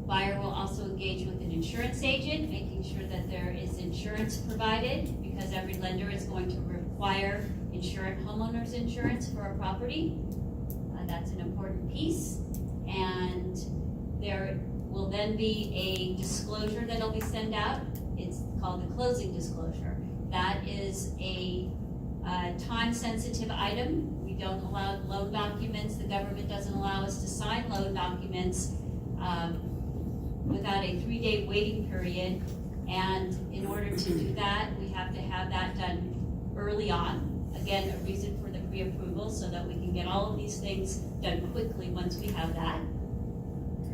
buyer will also engage with an insurance agent, making sure that there is insurance provided, because every lender is going to require homeowners insurance for a property. That's an important piece. And there will then be a disclosure that'll be sent out. It's called the closing disclosure. That is a time-sensitive item. We don't allow loan documents. The government doesn't allow us to sign loan documents without a 3-day waiting period. And in order to do that, we have to have that done early on. Again, a reason for the pre-approval, so that we can get all of these things done quickly once we have that.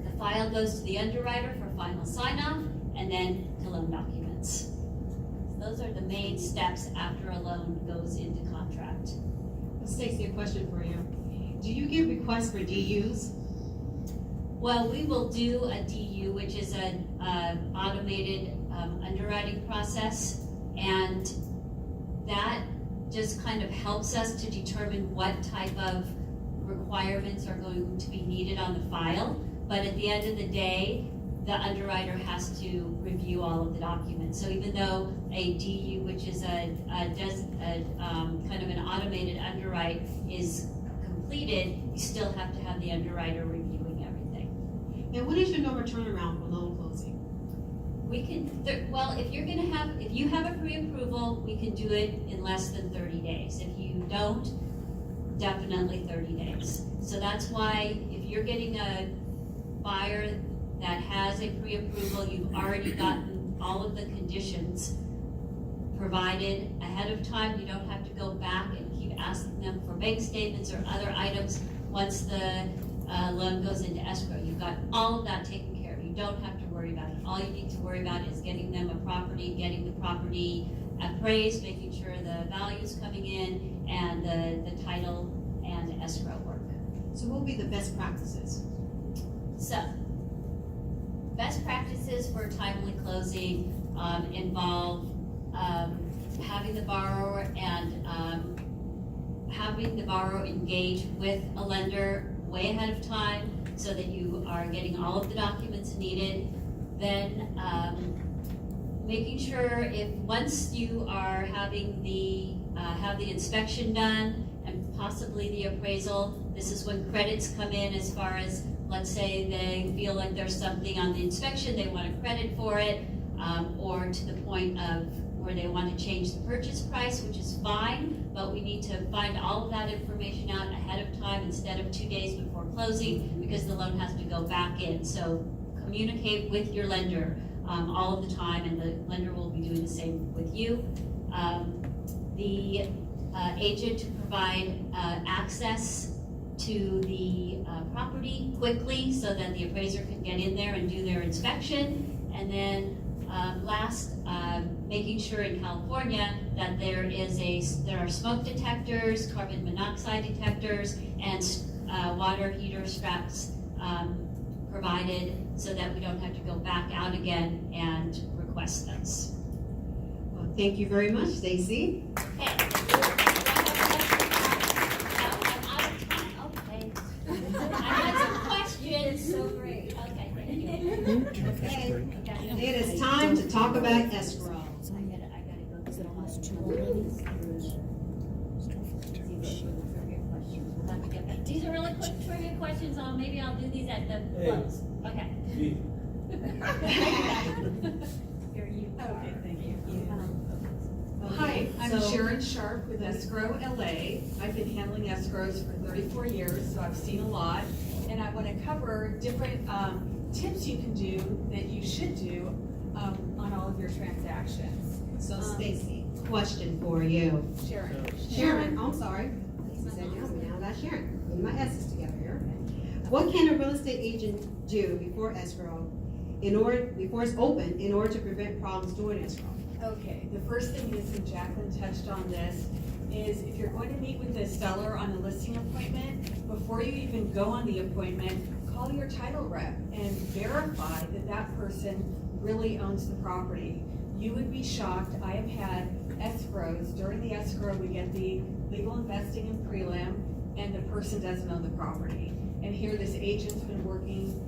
The file goes to the underwriter for final sign-off, and then to loan documents. So those are the main steps after a loan goes into contract. Stacey, a question for you. Do you get requests for DUs? Well, we will do a DU, which is an automated underwriting process, and that just kind of helps us to determine what type of requirements are going to be needed on the file. But at the end of the day, the underwriter has to review all of the documents. So even though a DU, which is kind of an automated underwrite, is completed, you still have to have the underwriter reviewing everything. And what is your normal turnaround for loan closing? We can, well, if you have a pre-approval, we can do it in less than 30 days. If you don't, definitely 30 days. So that's why if you're getting a buyer that has a pre-approval, you've already gotten all of the conditions provided ahead of time. You don't have to go back and keep asking them for bank statements or other items once the loan goes into escrow. You've got all of that taken care of. You don't have to worry about it. All you need to worry about is getting them a property, getting the property appraised, making sure the value's coming in, and the title and escrow work. So what will be the best practices? So, best practices for timely closing involve having the borrower engage with a lender way ahead of time, so that you are getting all of the documents needed. Then making sure once you are having have the inspection done and possibly the appraisal, this is when credits come in, as far as, let's say they feel like there's something on the inspection, they want a credit for it, or to the point of where they want to change the purchase price, which is fine, but we need to find all of that information out ahead of time instead of 2 days before closing, because the loan has to go back in. So communicate with your lender all of the time, and the lender will be doing the same with you. The agent to provide access to the property quickly, so that the appraiser can get in there and do their inspection. And then last, making sure in California that there are smoke detectors, carbon monoxide detectors, and water heater straps provided so that we don't have to go back out again and request those. Well, thank you very much, Stacy. Okay. Okay. I had some questions. So great. Okay, thank you. Okay, it is time to talk about escrow. I gotta go through all these are really quick trivia questions, so maybe I'll do these at the close. Okay. Here you. Okay, thank you. Okay, Hi, I'm so- Sharon Sharp with Escrow LA. I've been handling escrows for 34 years, so I've seen a lot. And I want to cover different tips you can do that you should do on all of your transactions. So Stacy, question for you. Sharon. Sharon, I'm sorry. Lisa said yes, now I got Sharon. Get my S's together here. What can a real estate agent do before escrow, before it's open, in order to prevent problems during escrow? Okay, the first thing is, and Jacqueline touched on this, is if you're going to meet with the seller on a listing appointment, before you even go on the appointment, call your title rep and verify that that person really owns the property. You would be shocked. I have had escrows. During the escrow, we get the legal investing and prelim, and the person doesn't own the property. And here this agent's been working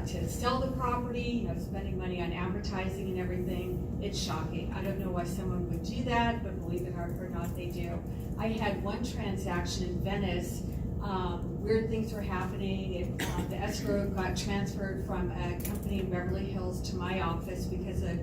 to sell the property, spending money on advertising and everything. It's shocking. I don't know why someone would do that, but believe it or not, they do. I had one transaction in Venice. Weird things were happening. The escrow got transferred from a company in Beverly Hills to my office because a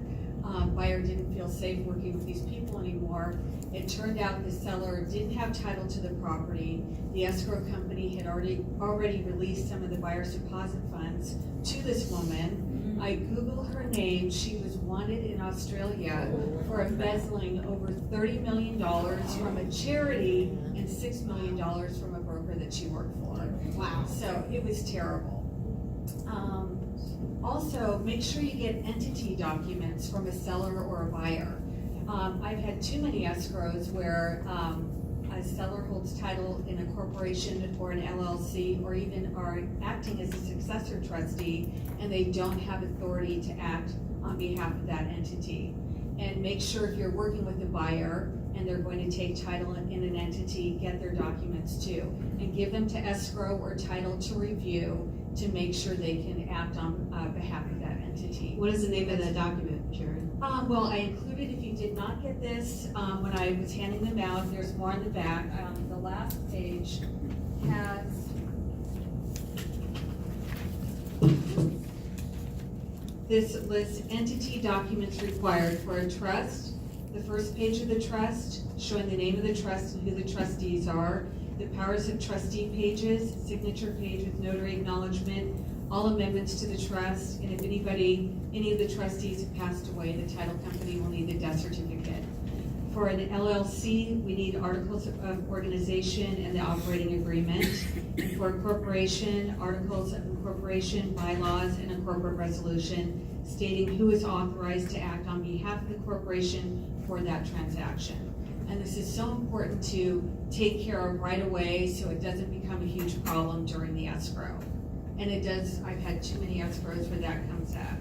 buyer didn't feel safe working with these people anymore. It turned out the seller didn't have title to the property. The escrow company had already released some of the buyer's deposit funds to this woman. I Googled her name. She was wanted in Australia for embezzling over $30 million from a charity and $6 million from a broker that she worked for. Wow. So it was terrible. Also, make sure you get entity documents from a seller or a buyer. I've had too many escrows where a seller holds title in a corporation or an LLC, or even are acting as a successor trustee, and they don't have authority to act on behalf of that entity. And make sure if you're working with a buyer and they're going to take title in an entity, get their documents too, and give them to escrow or title to review to make sure they can act on behalf of that entity. What is the name of that document, Sharon? Well, I included, if you did not get this, when I was handing them out, there's more on the back. The last page has this lists entity documents required for a trust. The first page of the trust, showing the name of the trust and who the trustees are. The powers of trustee pages, signature page with notary acknowledgement, all amendments to the trust, and if any of the trustees have passed away, the title company will need the death certificate. For an LLC, we need articles of organization and the operating agreement. And for a corporation, articles of incorporation, bylaws, and a corporate resolution stating who is authorized to act on behalf of the corporation for that transaction. And this is so important to take care of right away so it doesn't become a huge problem during the escrow. And it does, I've had too many escrows where that comes up.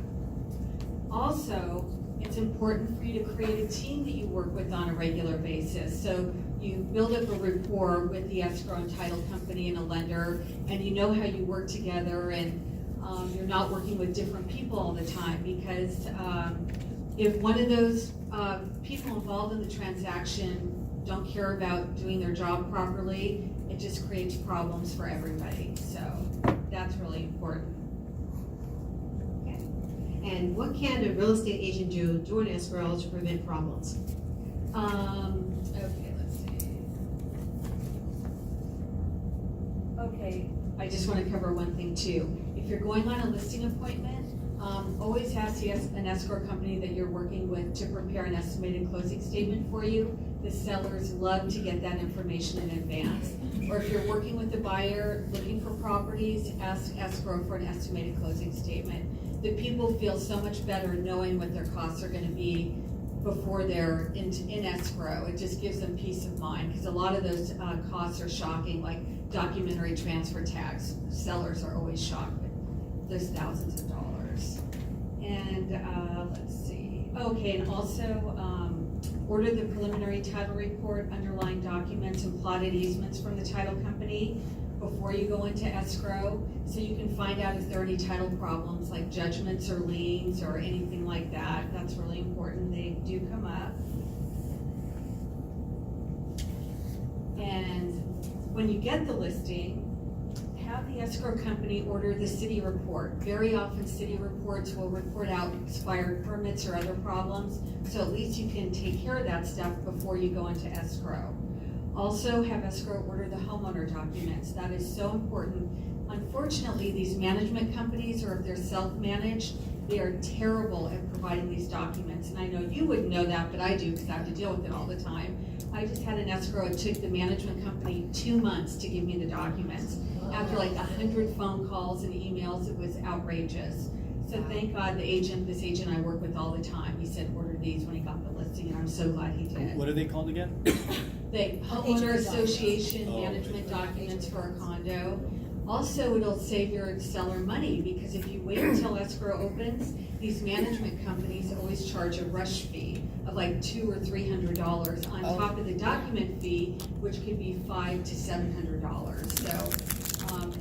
Also, it's important for you to create a team that you work with on a regular basis. So you build up a rapport with the escrow and title company and a lender, and you know how you work together, and you're not working with different people all the time, because if one of those people involved in the transaction don't care about doing their job properly, it just creates problems for everybody. So that's really important. Okay. And what can a real estate agent do during escrow to prevent problems? Okay, let's see. Okay, I just want to cover one thing too. If you're going on a listing appointment, always ask an escrow company that you're working with to prepare an estimated closing statement for you. The sellers love to get that information in advance. Or if you're working with the buyer looking for properties, ask escrow for an estimated closing statement. The people feel so much better knowing what their costs are going to be before they're in escrow. It just gives them peace of mind, because a lot of those costs are shocking, like documentary transfer tax. Sellers are always shocked with those thousands of dollars. And let's see. Okay, and also order the preliminary title report, underlying documents, and plotted easements from the title company before you go into escrow, so you can find out if there are any title problems like judgments or liens or anything like that. That's really important. They do come up. And when you get the listing, have the escrow company order the city report. Very often city reports will report out expired permits or other problems, so at least you can take care of that stuff before you go into escrow. Also have escrow order the homeowner documents. That is so important. Unfortunately, these management companies, or if they're self-managed, they are terrible at providing these documents. And I know you wouldn't know that, but I do, because I have to deal with it all the time. I just had an escrow. It took the management company 2 months to give me the documents. After like 100 phone calls and emails, it was outrageous. So thank God this agent I work with all the time, he said order these when he got the listing, and I'm so glad he did. What are they called again? The homeowner association management documents for a condo. Also, it'll save your seller money, because if you wait until escrow opens, these management companies always charge a rush fee of like $200 or $300 on top of the document fee, which could be $500 to $700. So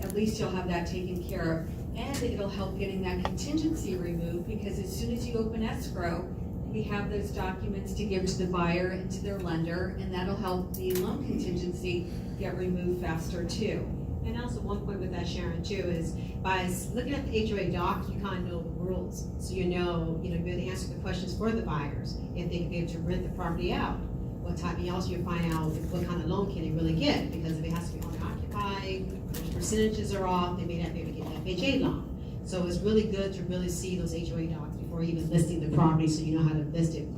at least you'll have that taken care of. And it'll help getting that contingency removed, because as soon as you open escrow, we have those documents to give to the buyer and to their lender, and that'll help the loan contingency get removed faster too. And also one point with that, Sharon, too, is by looking at the HOA doc, you kind of know the rules. So you know, be able to answer the questions for the buyers, if they can be able to rent the property out. What type, and also you find out what kind of loan can they really get, because if it has to be owner occupied, which percentages are off, they may not be able to get that FHA loan. So it's really good to really see those HOA docs before even listing the property, so you know how to list it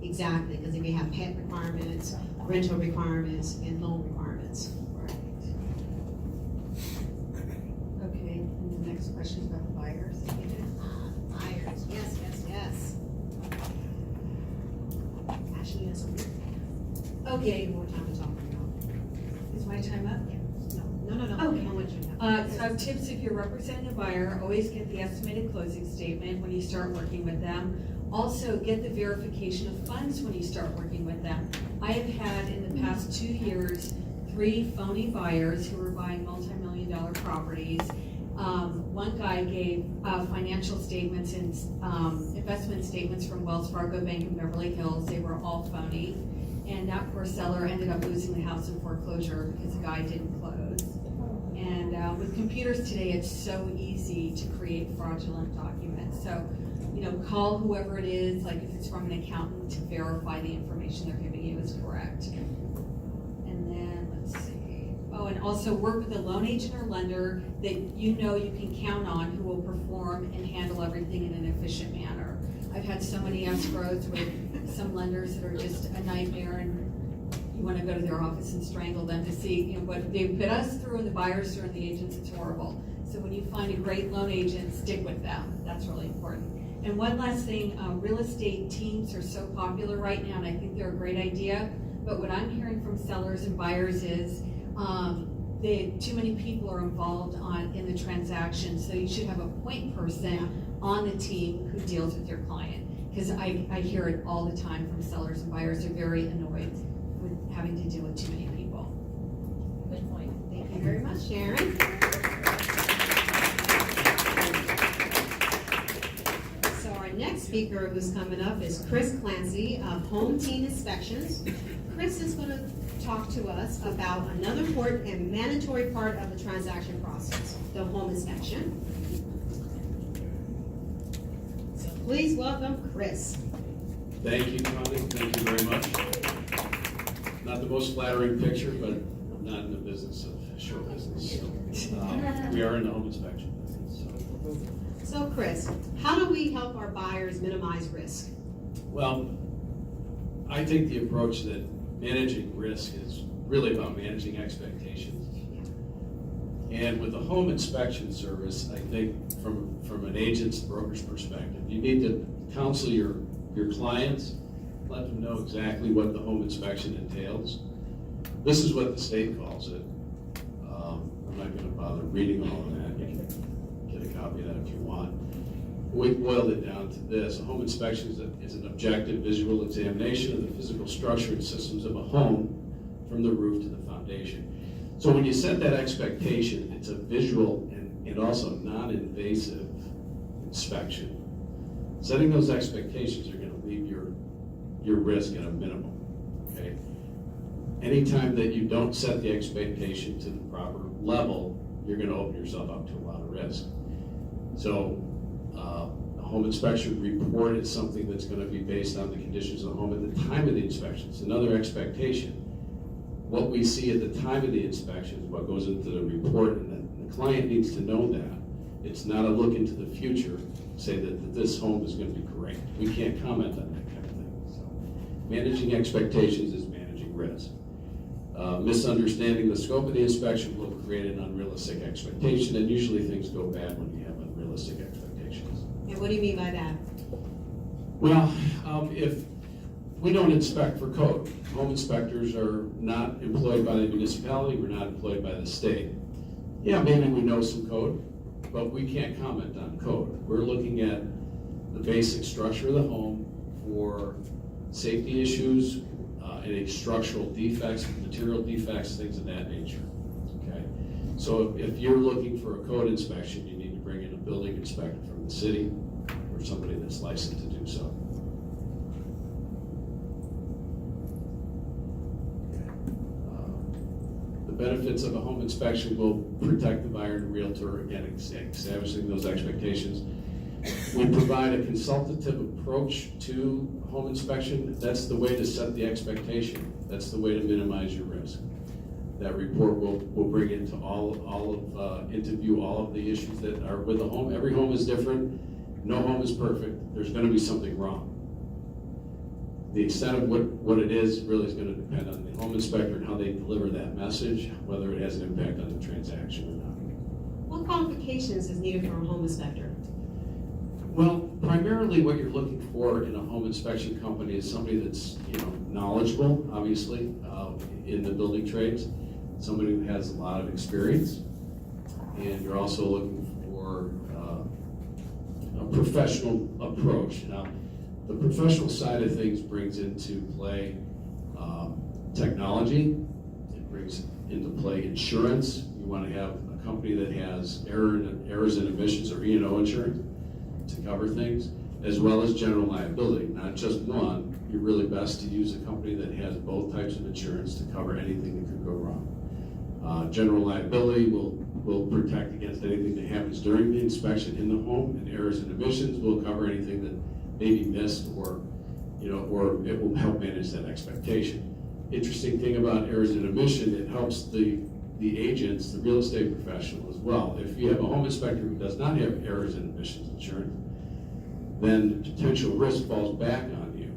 exactly, because they may have pet requirements, rental requirements, and loan requirements. Okay, and the next question is about the buyers. Buyers, yes. Actually, that's okay. More time to talk about. Is my time up? No. Okay. How much you have? So tips, if you're representing a buyer, always get the estimated closing statement when you start working with them. Also, get the verification of funds when you start working with them. I have had in the past 2 years 3 phony buyers who were buying multi-million-dollar properties. One guy gave financial statements and investment statements from Wells Fargo Bank in Beverly Hills. They were all phony. And that poor seller ended up losing the house in foreclosure because the guy didn't close. And with computers today, it's so easy to create fraudulent documents. So, call whoever it is, like if it's from an accountant, to verify the information they're giving you is correct. And then, let's see. Oh, and also work with a loan agent or lender that you can count on, who will perform and handle everything in an efficient manner. I've had so many escrows with some lenders that are just a nightmare, and you want to go to their office and strangle them to see what they put us through and the buyers through and the agents. It's horrible. So when you find a great loan agent, stick with them. That's really important. And one last thing, real estate teams are so popular right now, and I think they're a great idea. But what I'm hearing from sellers and buyers is too many people are involved in the transaction. So you should have a point person on the team who deals with your client. Because I hear it all the time from sellers and buyers. They're very annoyed with having to deal with too many people. Good point. Thank you very much, Sharon. So our next speaker who's coming up is Chris Clancy of Home Team Inspections. Chris is going to talk to us about another important and mandatory part of the transaction process, the home inspection. So please welcome Chris. Thank you, Connie. Thank you very much. Not the most flattering picture, but I'm not in the business of show business. So, we are in the home inspection business. So Chris, how do we help our buyers minimize risk? Well, I think the approach that managing risk is really about managing expectations. And with the home inspection service, I think from an agent's, broker's perspective, you need to counsel your clients let them know exactly what the home inspection entails. This is what the state calls it. I'm not gonna bother reading all of that. You can get a copy of that if you want. We boiled it down to this. A home inspection is an objective visual examination of the physical structure and systems of a home from the roof to the foundation. So when you set that expectation, it's a visual and also non-invasive inspection. Setting those expectations are gonna leave your risk at a minimum, okay? Anytime that you don't set the expectation to the proper level, you're gonna open yourself up to a lot of risk. So a home inspection report is something that's gonna be based on the conditions of the home at the time of the inspection. It's another expectation. What we see at the time of the inspection is what goes into the report, and the client needs to know that. It's not a look into the future, say that this home is gonna be great. We can't comment on that kind of thing. So managing expectations is managing risk. Misunderstanding the scope of the inspection will create an unrealistic expectation, and usually things go bad when you have unrealistic expectations. And what do you mean by that? Well, if we don't inspect for code, home inspectors are not employed by the municipality, we're not employed by the state. Yeah, maybe we know some code, but we can't comment on code. We're looking at the basic structure of the home for safety issues, any structural defects, material defects, things of that nature, okay? So if you're looking for a code inspection, you need to bring in a building inspector from the city or somebody that's licensed to do so. The benefits of a home inspection will protect the buyer and realtor, again, establishing those expectations. We provide a consultative approach to home inspection. That's the way to set the expectation. That's the way to minimize your risk. That report will bring into interview all of the issues that are with the home. Every home is different. No home is perfect. There's gonna be something wrong. The extent of what it is really is gonna depend on the home inspector and how they deliver that message, whether it has an impact on the transaction or not. What qualifications is needed for a home inspector? Well, primarily what you're looking for in a home inspection company is somebody that's, knowledgeable, obviously, in the building trades, somebody who has a lot of experience, and you're also looking for a professional approach. Now, the professional side of things brings into play technology. It brings into play insurance. You want to have a company that has errors and omissions, or E&O insurance, to cover things, as well as general liability, not just one. You're really best to use a company that has both types of insurance to cover anything that could go wrong. General liability will protect against anything that happens during the inspection in the home, and errors and omissions will cover anything that may be missed, or it will help manage that expectation. Interesting thing about errors and omission, it helps the agents, the real estate professional as well. If you have a home inspector who does not have errors and omissions insurance, then potential risk falls back on you,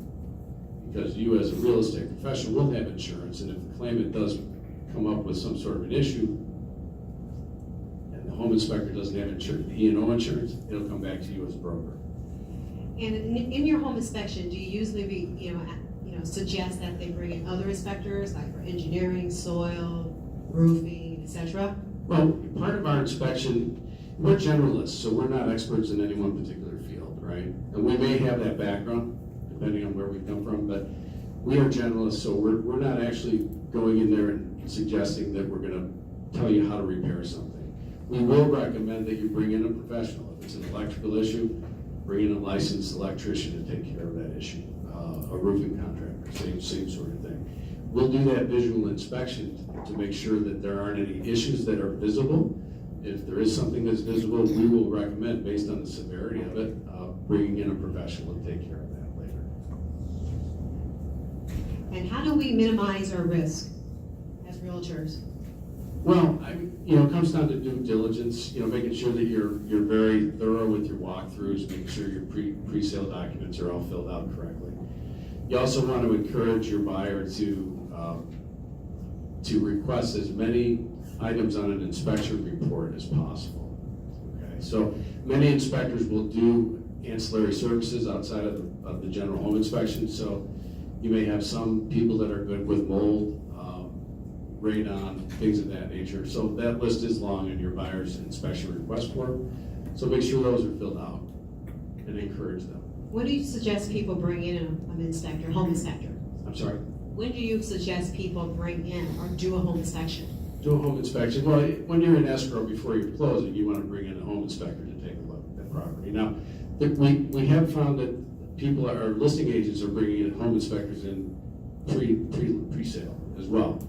because you as a real estate professional will have insurance, and if the claimant does come up with some sort of an issue and the home inspector doesn't have insurance, E&O insurance, it'll come back to you as a broker. And in your home inspection, do you usually suggest that they bring in other inspectors, like for engineering, soil, roofing, etc.? Well, part of our inspection, we're generalists, so we're not experts in any one particular field, right? And we may have that background, depending on where we come from, but we are generalists, so we're not actually going in there and suggesting that we're gonna tell you how to repair something. We will recommend that you bring in a professional. If it's an electrical issue, bring in a licensed electrician to take care of that issue. A roofing contractor, same sort of thing. We'll do that visual inspection to make sure that there aren't any issues that are visible. If there is something that's visible, we will recommend, based on the severity of it, bringing in a professional to take care of that later. And how do we minimize our risk as realtors? Well, it comes down to due diligence, making sure that you're very thorough with your walkthroughs, making sure your pre-sale documents are all filled out correctly. You also want to encourage your buyer to request as many items on an inspection report as possible. Okay, so many inspectors will do ancillary services outside of the general home inspection. So You may have some people that are good with mold, radon, things of that nature. So that list is long in your buyer's inspection request form. So make sure those are filled out and encourage them. When do you suggest people bring in an inspector, home inspector? I'm sorry? When do you suggest people bring in or do a home inspection? Do a home inspection. Well, when you're in escrow before you're closing, you want to bring in a home inspector to take a look at the property. Now, we have found that people our listing agents are bringing in home inspectors in pre-sale as well.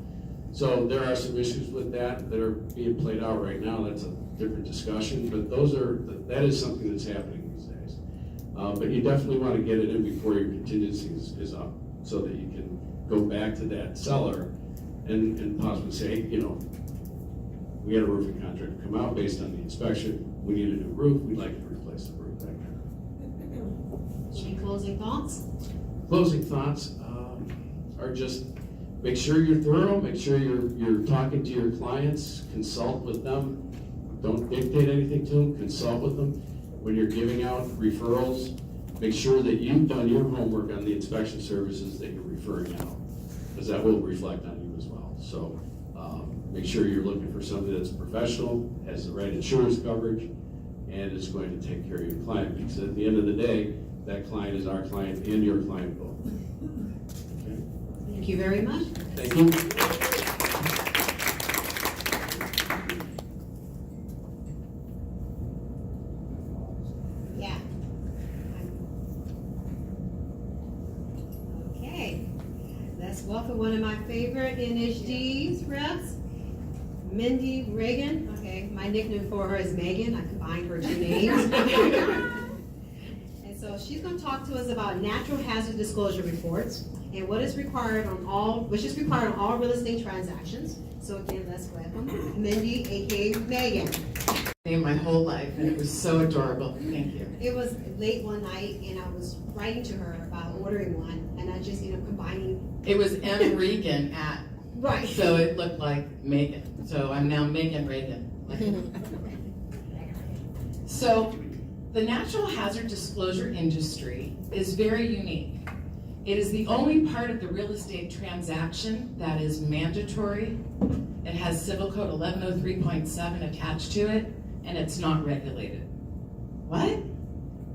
So there are some issues with that are being played out right now. That's a different discussion, but that is something that's happening these days. But you definitely want to get it in before your contingency is up, so that you can go back to that seller and possibly say, you know, we had a roofing contractor come out based on the inspection. We need a new roof. We'd like to replace the roof back there. Any closing thoughts? Closing thoughts are just make sure you're thorough, make sure you're talking to your clients, consult with them. Don't dictate anything to them, consult with them. When you're giving out referrals, make sure that you've done your homework on the inspection services that you're referring out, because that will reflect on you as well. So make sure you're looking for somebody that's professional, has the right insurance coverage, and is going to take care of your client, because at the end of the day, that client is our client and your client both. Okay. Thank you very much. Thank you. Yeah. Okay. Let's welcome one of my favorite NHDs reps, Mindy Reagan. Okay, my nickname for her is Megan. I combined her two names. And so she's going to talk to us about natural hazard disclosure reports and what is required on all real estate transactions. So again, let's welcome Mindy, aka Megan. My whole life, and it was so adorable. Thank you. It was late one night, and I was writing to her about ordering one, and I just ended up combining. It was M. Regan at, Right. so it looked like Megan. So I'm now Megan Reagan. So the natural hazard disclosure industry is very unique. It is the only part of the real estate transaction that is mandatory. It has Civil Code 1103.7 attached to it, and it's not regulated. What?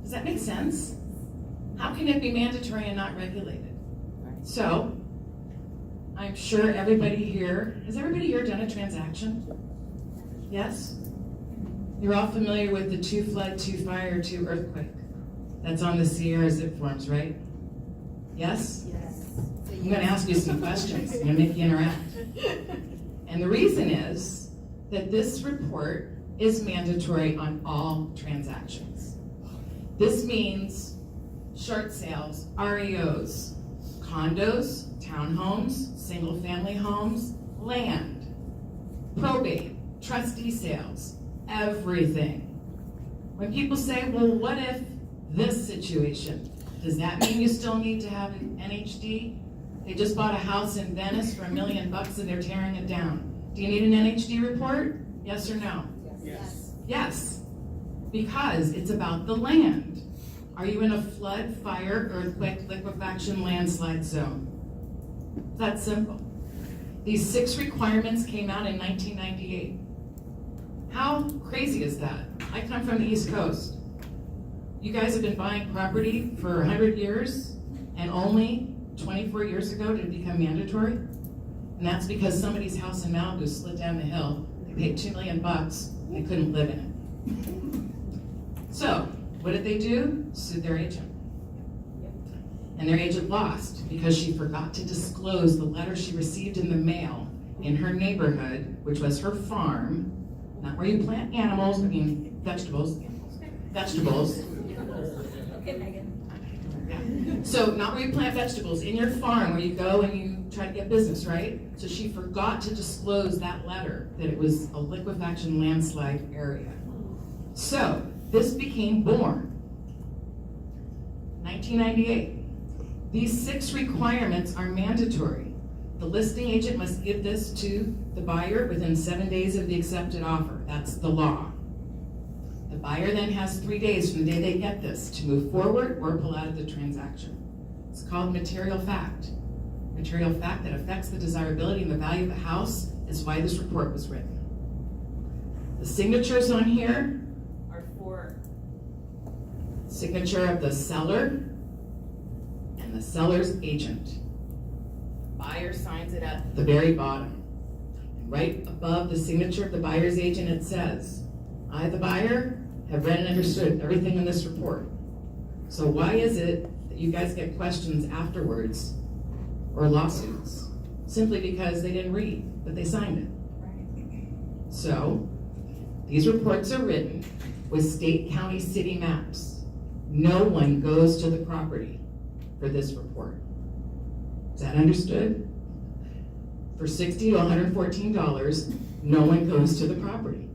Does that make sense? How can it be mandatory and not regulated? So, I'm sure everybody here, has everybody here done a transaction? Yes? You're all familiar with the 2 flood, 2 fire, 2 earthquake. That's on the Sierra zip forms, right? Yes? Yes. I'm gonna ask you some questions. I'm gonna make you interact. And the reason is that this report is mandatory on all transactions. This means short sales, REOs, condos, townhomes, single-family homes, land, probate, trustee sales, everything. When people say, well, what if this situation? Does that mean you still need to have an NHD? They just bought a house in Venice for $1 million and they're tearing it down. Do you need an NHD report? Yes or no? Yes. Yes, because it's about the land. Are you in a flood, fire, earthquake, liquefaction, landslide zone? That's simple. These 6 requirements came out in 1998. How crazy is that? I come from the East Coast. You guys have been buying property for 100 years, and only 24 years ago did it become mandatory? And that's because somebody's house in Malibu slid down the hill. They paid $2 million, they couldn't live in it. So, what did they do? Sued their agent. And their agent lost because she forgot to disclose the letter she received in the mail in her neighborhood, which was her farm, not where you plant animals, I mean vegetables. Okay, Megan. Yeah. So not where you plant vegetables, in your farm where you go and you try to get business, right? So she forgot to disclose that letter, that it was a liquefaction landslide area. So this became born. 1998. These 6 requirements are mandatory. The listing agent must give this to the buyer within 7 days of the accepted offer. That's the law. The buyer then has 3 days from the day they get this to move forward or pull out of the transaction. It's called material fact. Material fact that affects the desirability and the value of the house is why this report was written. The signatures on here are for signature of the seller and the seller's agent. Buyer signs it at the very bottom. And right above the signature of the buyer's agent, it says, I, the buyer, have read and understood everything in this report. So why is it that you guys get questions afterwards or lawsuits? Simply because they didn't read, but they signed it. So, these reports are written with state, county, city maps. No one goes to the property for this report. Is that understood? For $60 to $114, no one goes to the property.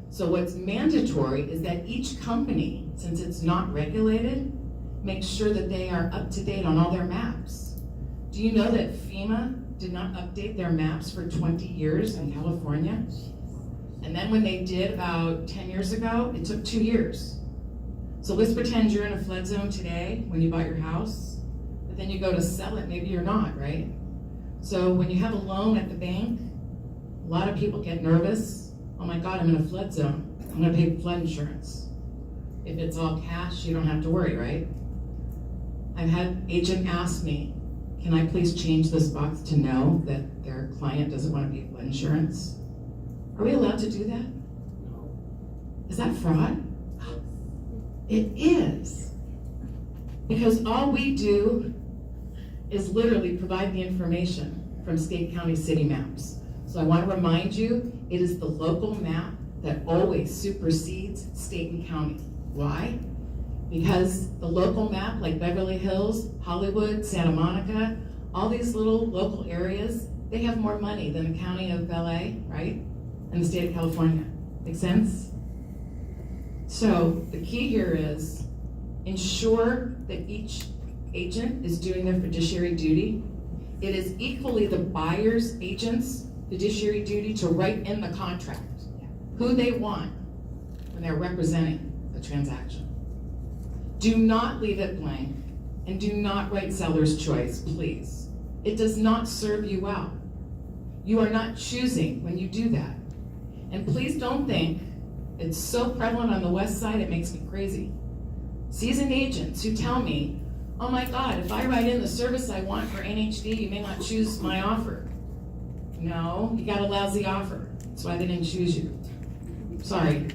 So what's mandatory is that each company, since it's not regulated, makes sure that they are up to date on all their maps. Do you know that FEMA did not update their maps for 20 years in California? And then when they did about 10 years ago, it took 2 years. So let's pretend you're in a flood zone today when you bought your house, but then you go to sell it, maybe you're not, right? So when you have a loan at the bank, a lot of people get nervous. Oh my God, I'm in a flood zone. I'm gonna pay flood insurance. If it's all cash, you don't have to worry, right? I've had agent ask me, can I please change this box to no, that their client doesn't want to pay flood insurance? Are we allowed to do that? No. Is that fraud? It is. Because all we do is literally provide the information from state, county, city maps. So I want to remind you, it is the local map that always supersedes state and county. Why? Because the local map, like Beverly Hills, Hollywood, Santa Monica, all these little local areas, they have more money than the county of LA, right? And the state of California. Make sense? So the key here is ensure that each agent is doing their fiduciary duty. It is equally the buyer's agent's fiduciary duty to write in the contract who they want when they're representing the transaction. Do not leave it blank, and do not write seller's choice, please. It does not serve you well. You are not choosing when you do that. And please don't think, it's so prevalent on the west side, it makes me crazy. Seasoned agents who tell me, oh my God, if I write in the service I want for NHD, you may not choose my offer. No, you got a lousy offer. That's why they didn't choose you. Sorry,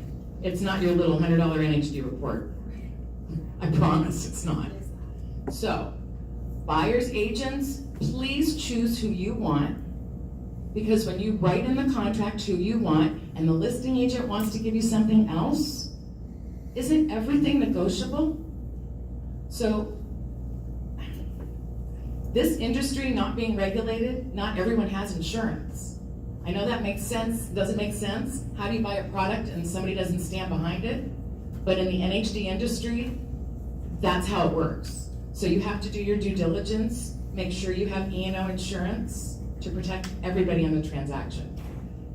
it's not your little $100 NHD report. I promise it's not. So, buyer's agents, please choose who you want, because when you write in the contract who you want, and the listing agent wants to give you something else, isn't everything negotiable? So, this industry not being regulated, not everyone has insurance. I know that makes sense, doesn't make sense. How do you buy a product and somebody doesn't stand behind it? But in the NHD industry, that's how it works. So you have to do your due diligence, make sure you have E&O insurance to protect everybody in the transaction.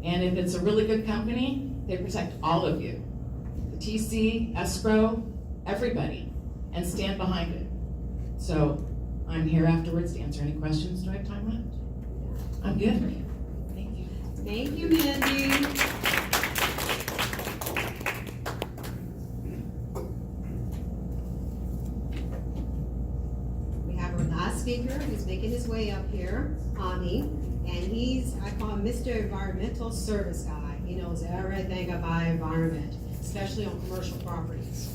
And if it's a really good company, they protect all of you. The TC, Escrow, everybody, and stand behind it. So I'm here afterwards to answer any questions. Do I have time left? I'm good. Thank you. Thank you, Mandy. We have our last speaker who's making his way up here, Ami, and I call him Mr. Environmental Service Guy. He knows everything about environment, especially on commercial properties.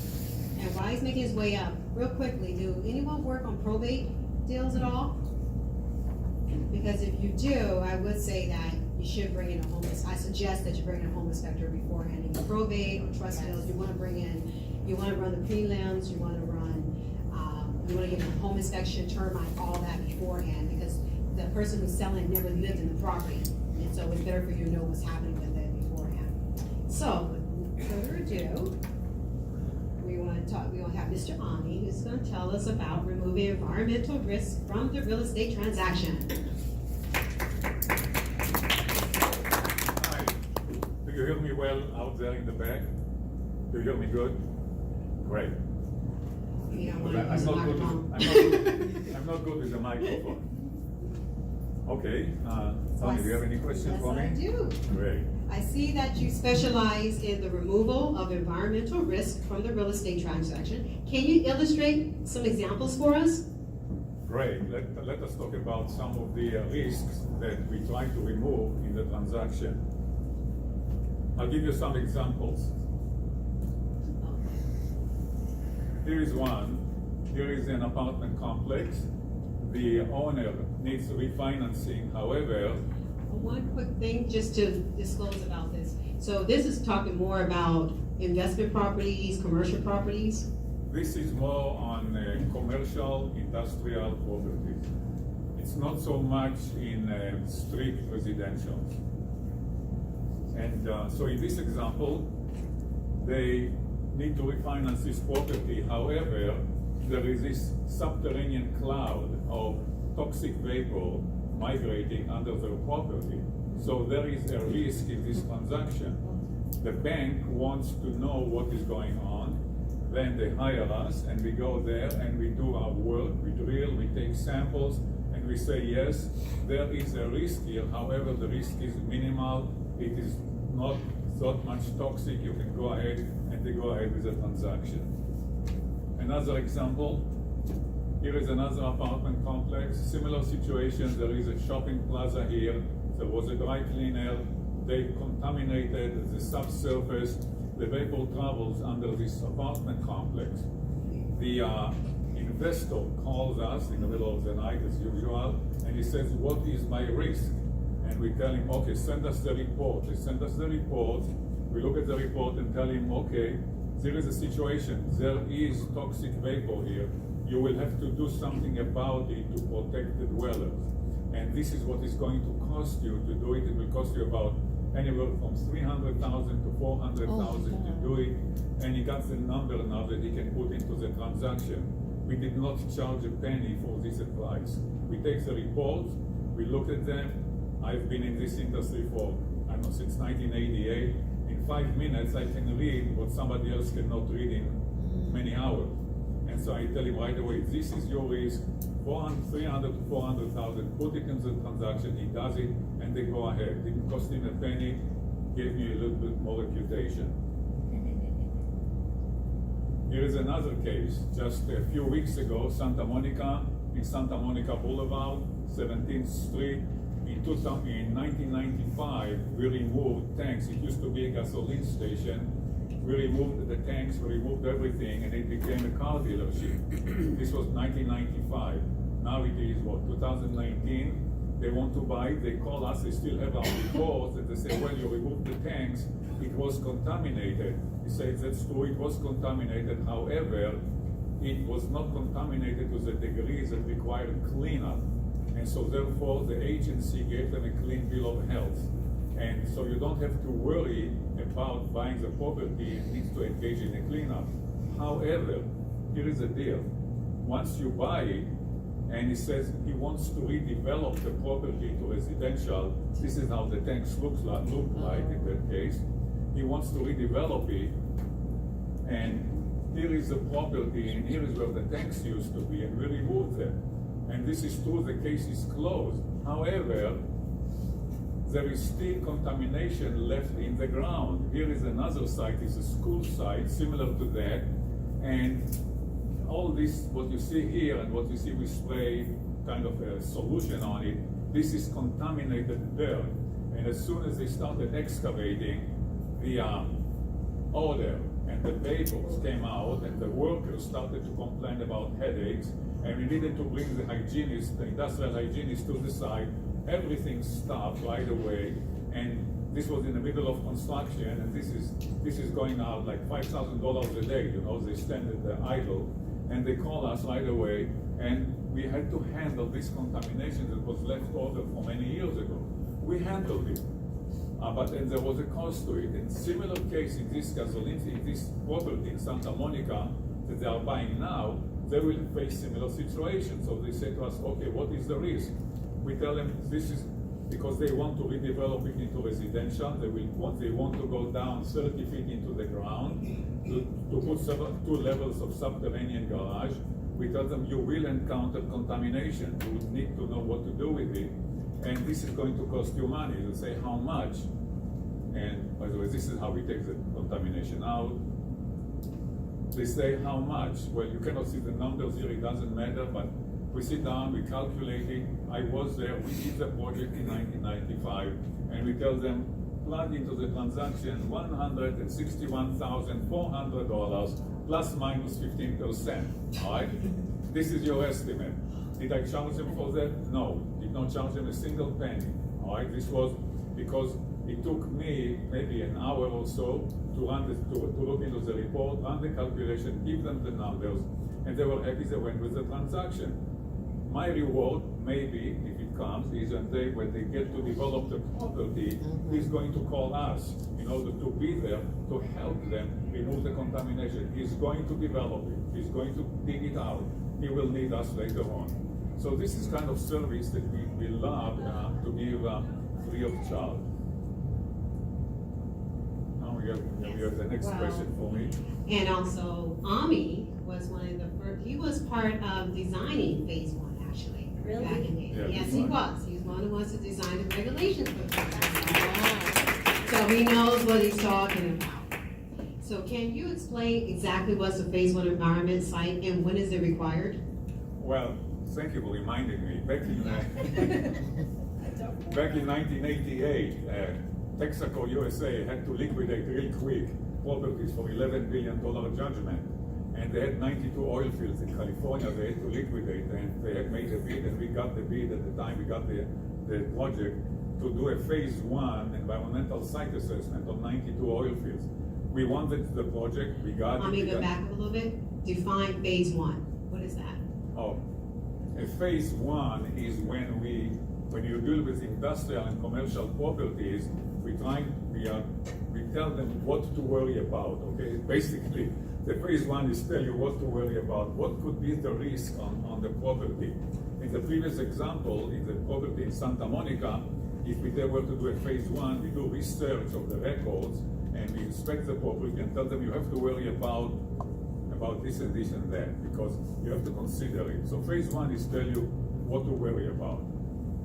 And while he's making his way up, real quickly, do anyone work on probate deals at all? Because if you do, I would say that you should bring in a home. I suggest that you bring in a home inspector beforehand. If you probate or trust deals, you want to bring in, you want to run the prelims, you want to get a home inspection, termite, all that beforehand, because the person who's selling never lived in the property, and so it's better for you to know what's happening with it beforehand. So, without further ado, we want to have Mr. Ami, who's going to tell us about removing environmental risk from the real estate transaction. Hi. Do you hear me well out there in the back? Do you hear me good? Great. You don't Well, want to I'm use the not good microphone. with not good with the microphone. Okay, So I Tony, do you have any s- questions for me? Yes, I do. Great. I see that you specialize in the removal of environmental risk from the real estate transaction. Can you illustrate some examples for us? Great. Let us talk about some of the risks that we try to remove in the transaction. I'll give you some examples. Here is one. Here is an apartment complex. The owner needs refinancing. However, One quick thing just to disclose about this. So this is talking more about investment properties, commercial properties. this is more on commercial, industrial properties. It's not so much in street residential. And so in this example, they need to refinance this property. However, there is this subterranean cloud of toxic vapor migrating under their property. So there is a risk in this transaction. The bank wants to know what is going on. Then they hire us and we go there and we do our work, we drill, we take samples, and we say, yes, there is a risk here. However, the risk is minimal. It is not that much toxic. You can go ahead and they go ahead with the transaction. Another example, here is another apartment complex, similar situation. There is a shopping plaza here. There was a dry cleaner. They contaminated the subsurface. The vapor travels under this apartment complex. The investor calls us in the middle of the night as usual, and he says, what is my risk? And we tell him, okay, send us the report. They send us the report. We look at the report and tell him, okay, there is a situation. There is toxic vapor here. You will have to do something about it to protect the dwellers. And this is what is going to cost you to do it. It will cost you about anywhere from $300,000 to $400,000 to do it. And he got the number now that he can put into the transaction. We did not charge a penny for this advice. We take the reports, we look at them. I've been in this industry for, I don't know, since 1988. In 5 minutes, I can read what somebody else cannot read in many hours. And so I tell him right away, this is your risk, $300,000 to $400,000, put it in the transaction, he does it, and they go ahead. Didn't cost him a penny, gave me a little bit more reputation. Here is another case, just a few weeks ago, Santa Monica Boulevard, 17th Street. In 1995, we removed tanks. It used to be a gasoline station. We removed the tanks, we removed everything, and it became a car dealership. This was 1995. Now it is, what, 2019? They want to buy it, they call us, they still have our reports, and they say, well, you removed the tanks, it was contaminated. He says, that's true, it was contaminated. However, it was not contaminated to the degree that required cleanup. And so therefore, the agency gave them a clean bill of health. And so you don't have to worry about buying the property, it needs to engage in a cleanup. However, here is the deal. Once you buy it, and he says he wants to redevelop the property to residential, this is how the tanks look like in that case. He wants to redevelop it, and here is the property, and here is where the tanks used to be, and we removed them. And this is true, the case is closed. However, there is still contamination left in the ground. Here is another site, it's a school site, similar to that. And all this, what you see here and what you see, we spray kind of a solution on it, this is contaminated dirt. And as soon as they started excavating, the odor and the vapors came out, and the workers started to complain about headaches, and we needed to bring the hygienist, the industrial hygienist, to the site. Everything stopped right away, and this was in the middle of construction, and this is going out like $5,000 a day. You know, they stand at the idle, and they call us right away, and we had to handle this contamination that was left over from many years ago. We handled it, but then there was a cost to it. In similar case, in this gasoline, in this property in Santa Monica that they are buying now, they will face similar situations. So they say to us, okay, what is the risk? We tell them this is because they want to redevelop it into residential. They want to go down 30 feet into the ground to put 2 levels of subterranean garage. we tell them you will encounter contamination. You would need to know what to do with it, and this is going to cost you money. They say how much, and by the way, this is how we take the contamination out. They say how much. Well, you cannot see the numbers here, it doesn't matter, but we sit down, we calculate it. I was there, we did the project in 1995, and we tell them, plug into the transaction $161,400 plus minus 15%, all right? This is your estimate. Did I charge them for that? No, did not charge them a single penny, all right? This was because it took me maybe an hour or so to look into the report, run the calculation, give them the numbers, and they were happy they went with the transaction. My reward, maybe, if it comes, is that when they get to develop the property, he's going to call us in order to be there to help them remove the contamination. He's going to develop it. He's going to dig it out. He will need us later on. So this is kind of service that we love to give free of charge. Now we have the next question for me. And also, Ami was one of the first, he was part of designing phase one, actually. Really? Back in the, Yeah, yes, he was. He was one of the ones to design the regulations for phase one. So he knows what he's talking about. So can you explain exactly what's a phase one environment site and when is it required? Well, thank you for reminding me. Back in 1988, Texaco USA had to liquidate real quick properties for $11 billion judgment. And they had 92 oil fields in California they had to liquidate, and they had made a bid, and we got the bid at the time, we got the project to do a phase one environmental site assessment on 92 oil fields. We wanted the project, we got it. Ami, go back up a little bit. Define phase one. What is that? Oh, a phase one is when you deal with industrial and commercial properties, we tell them what to worry about, okay? Basically, the phase one is tell you what to worry about, what could be the risk on the property. In the previous example, in the property in Santa Monica, if we were to do a phase one, we do research of the records, and we inspect the property and tell them you have to worry about this and this and that, because you have to consider it. So phase one is tell you what to worry about.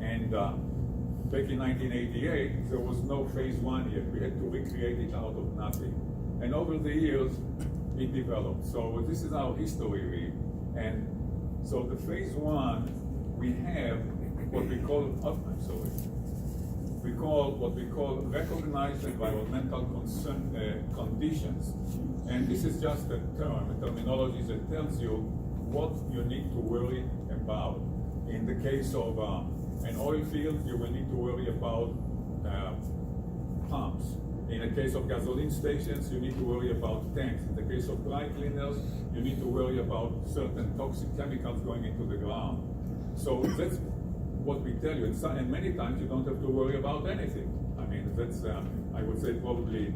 And back in 1988, there was no phase one yet. We had to recreate it out of nothing. And over the years, it developed. So this is our history. And so the phase one, we have what we call, what we call recognized environmental conditions. And this is just a terminology that tells you what you need to worry about. In the case of an oil field, you will need to worry about pumps. In the case of gasoline stations, you need to worry about tanks. In the case of dry cleaners, you need to worry about certain toxic chemicals going into the ground. So that's what we tell you. And many times you don't have to worry about anything. I mean, that's, I would say probably,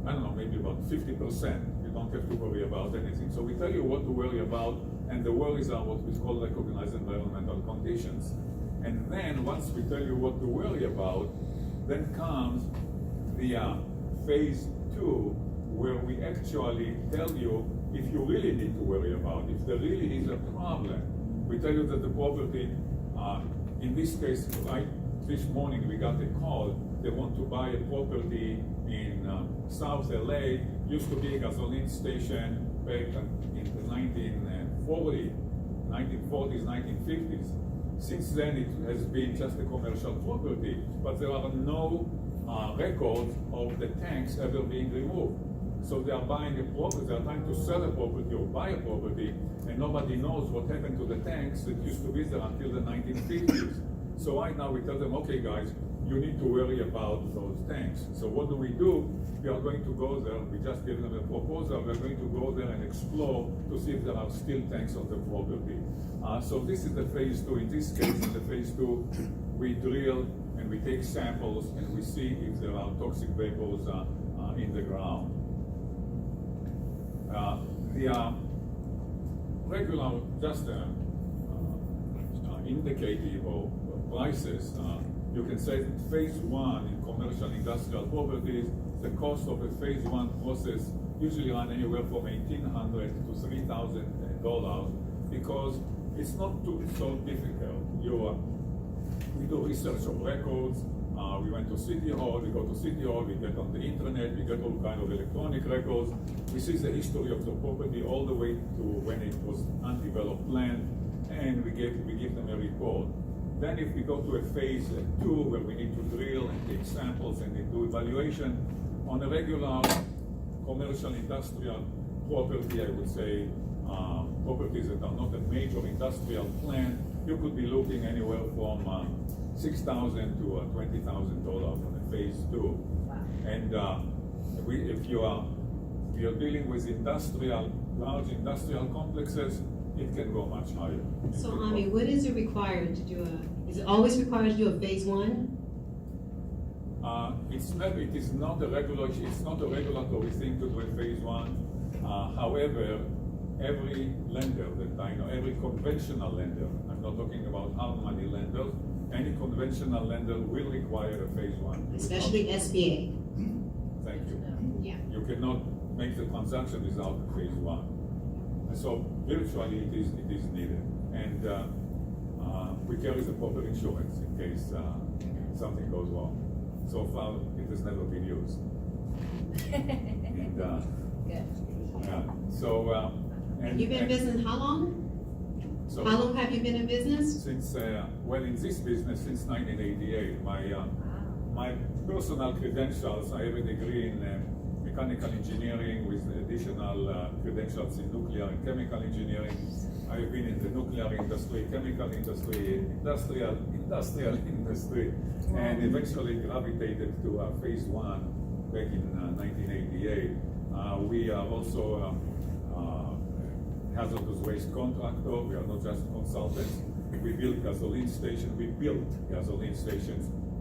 I don't know, maybe about 50%. You don't have to worry about anything. So we tell you what to worry about, and the worries are what we call recognized environmental conditions. And then once we tell you what to worry about, then comes the phase two, where we actually tell you if you really need to worry about, if there really is a problem. We tell you that the property, in this case, right this morning we got a call, they want to buy a property in South LA, used to be a gasoline station back in the 1940s, 1950s. Since then it has been just a commercial property, but there are no records of the tanks ever being removed. So they are buying a property, they are trying to sell a property or buy a property, and nobody knows what happened to the tanks that used to be there until the 1950s. So right now we tell them, okay guys, you need to worry about those tanks. So what do? We are going to go there, we just gave them a proposal, we're going to go there and explore to see if there are still tanks on the property. So this is the phase two. In this case, in the phase two, we drill and we take samples and we see if there are toxic vapors in the ground. The regular, just indicative of prices, you can say that phase one in commercial industrial properties, the cost of a phase one process usually run anywhere from $1,800 to $3,000. because it's not so difficult. We do research of records. We went to City Hall, we go to City Hall, we get on the internet, we get all kind of electronic records. We see the history of the property all the way to when it was undeveloped land, and we give them a report. Then if we go to a phase 2 where we need to drill and take samples and do evaluation on a regular commercial industrial property, I would say, properties that are not a major industrial plant, you could be looking anywhere from $6,000 to $20,000 on a phase 2. Wow. And if you're dealing with large industrial complexes, it can go much higher. So, Ami, what is it required to do is it always required to do a phase 1? It is not a regulatory thing to do a phase 1. However, every lender that I know, every conventional lender, I'm not talking about hard money lenders, any conventional lender will require a phase 1. Especially SBA. Thank you. Yeah. You cannot make the transaction without a phase 1. And so virtually it is needed. And we carry the proper insurance in case something goes wrong. So far, it has never been used. And, Good. yeah. So, and You've been in business how long? So How long have you been in business? Since, well, in this business since 1988. My personal credentials, I have a degree in mechanical engineering with additional credentials in nuclear and chemical engineering. I have been in the nuclear industry, chemical industry, industrial industry, and eventually gravitated to phase 1 back in 1988. We are also hazardous waste contractor. We are not just consultants. We built gasoline stations.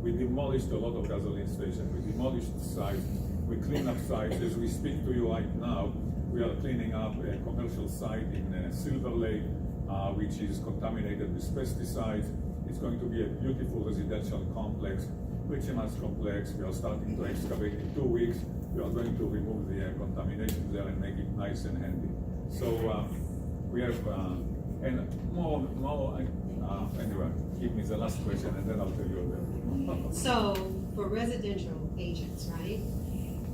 We demolished a lot of gasoline stations. We demolished sites. We clean up sites. As we speak to you right now, we are cleaning up a commercial site in Silver Lake, which is contaminated with pesticides. It's going to be a beautiful residential complex, pretty much complex. We are starting to excavate in 2 weeks. We are going to remove the contamination there and make it nice and handy. So we have, and anyway, give me the last question and then I'll tell you. So, for residential agents, right?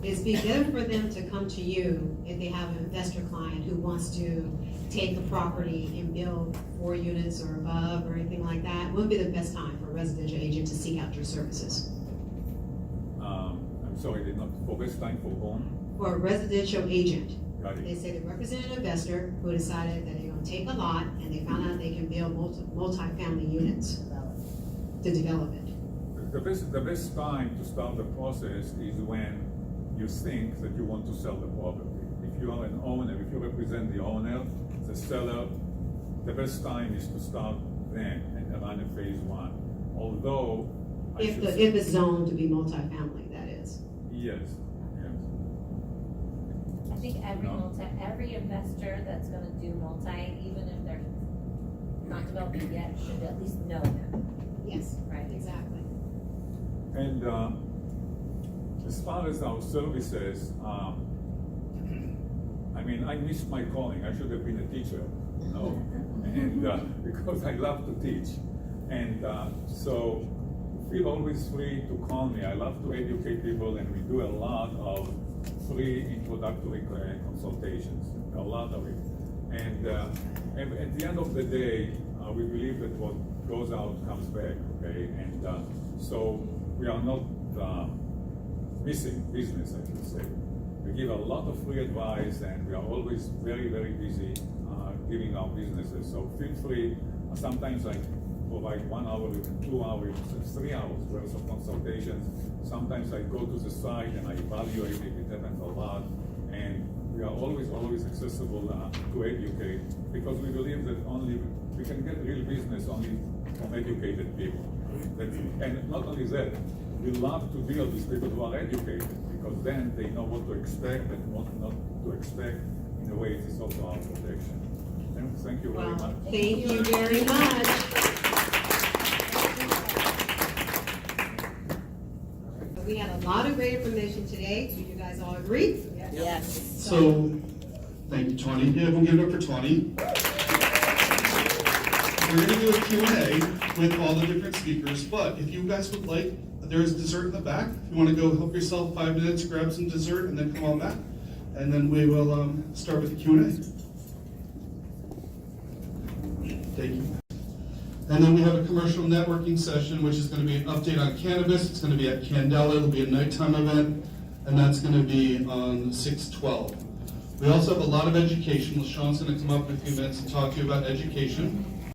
It'd be better for them to come to you if they have an investor client who wants to take a property and build 4 units or above or anything like that. What would be the best time for a residential agent to seek out your services? I'm sorry, did not, for best time for whom? For a residential agent. Got it. They say they represent an investor who decided that they're gonna take a lot and they found out they can build multi-family units to develop it. The best time to start the process is when you think that you want to sell the property. If you are an owner, if you represent the owner, the seller, the best time is to start then and run a phase 1. Although, If it's zoned to be multi-family, that is. Yes. I think every investor that's gonna do multi, even if they're not developing yet, should at least know that. Yes, Right. exactly. And as far as our services, I mean, I missed my calling. I should have been a teacher, you know, and because I love to teach. And so feel always free to call me. I love to educate people, and we do a lot of free introductory consultations, a lot of it. And at the end of the day, we believe that what goes out comes back, okay? And so we are not missing business, I should say. We give a lot of free advice, and we are always very, very busy giving our businesses. So feel free. Sometimes I provide 1 hour, even 2 hours, 3 hours worth of consultations. Sometimes I go to the site and I evaluate it. It happens a lot. And we are always accessible to educate, because we believe that only we can get real business only from educated people. And not only that, we love to deal with people who are educated, because then they know what to expect and what not to expect. In a way, it is also our protection. And thank you very much. Thank you very much. We had a lot of great information today. Do you guys all agree? Yes. So, thank you, Tawny. Yeah, we'll give it up for Tawny. we're gonna do a Q&A with all the different speakers, but if you guys would like, there is dessert in the back. If you wanna go help yourself 5 minutes, grab some dessert, and then come on back. And then we will start with the Q&A. Thank you. And then we have a commercial networking session, which is gonna be an update on cannabis. It's gonna be at Candela. It'll be a nighttime event, and that's gonna be on 6/12. We also have a lot of education. LaShawn's gonna come up in a few minutes and talk to you about education.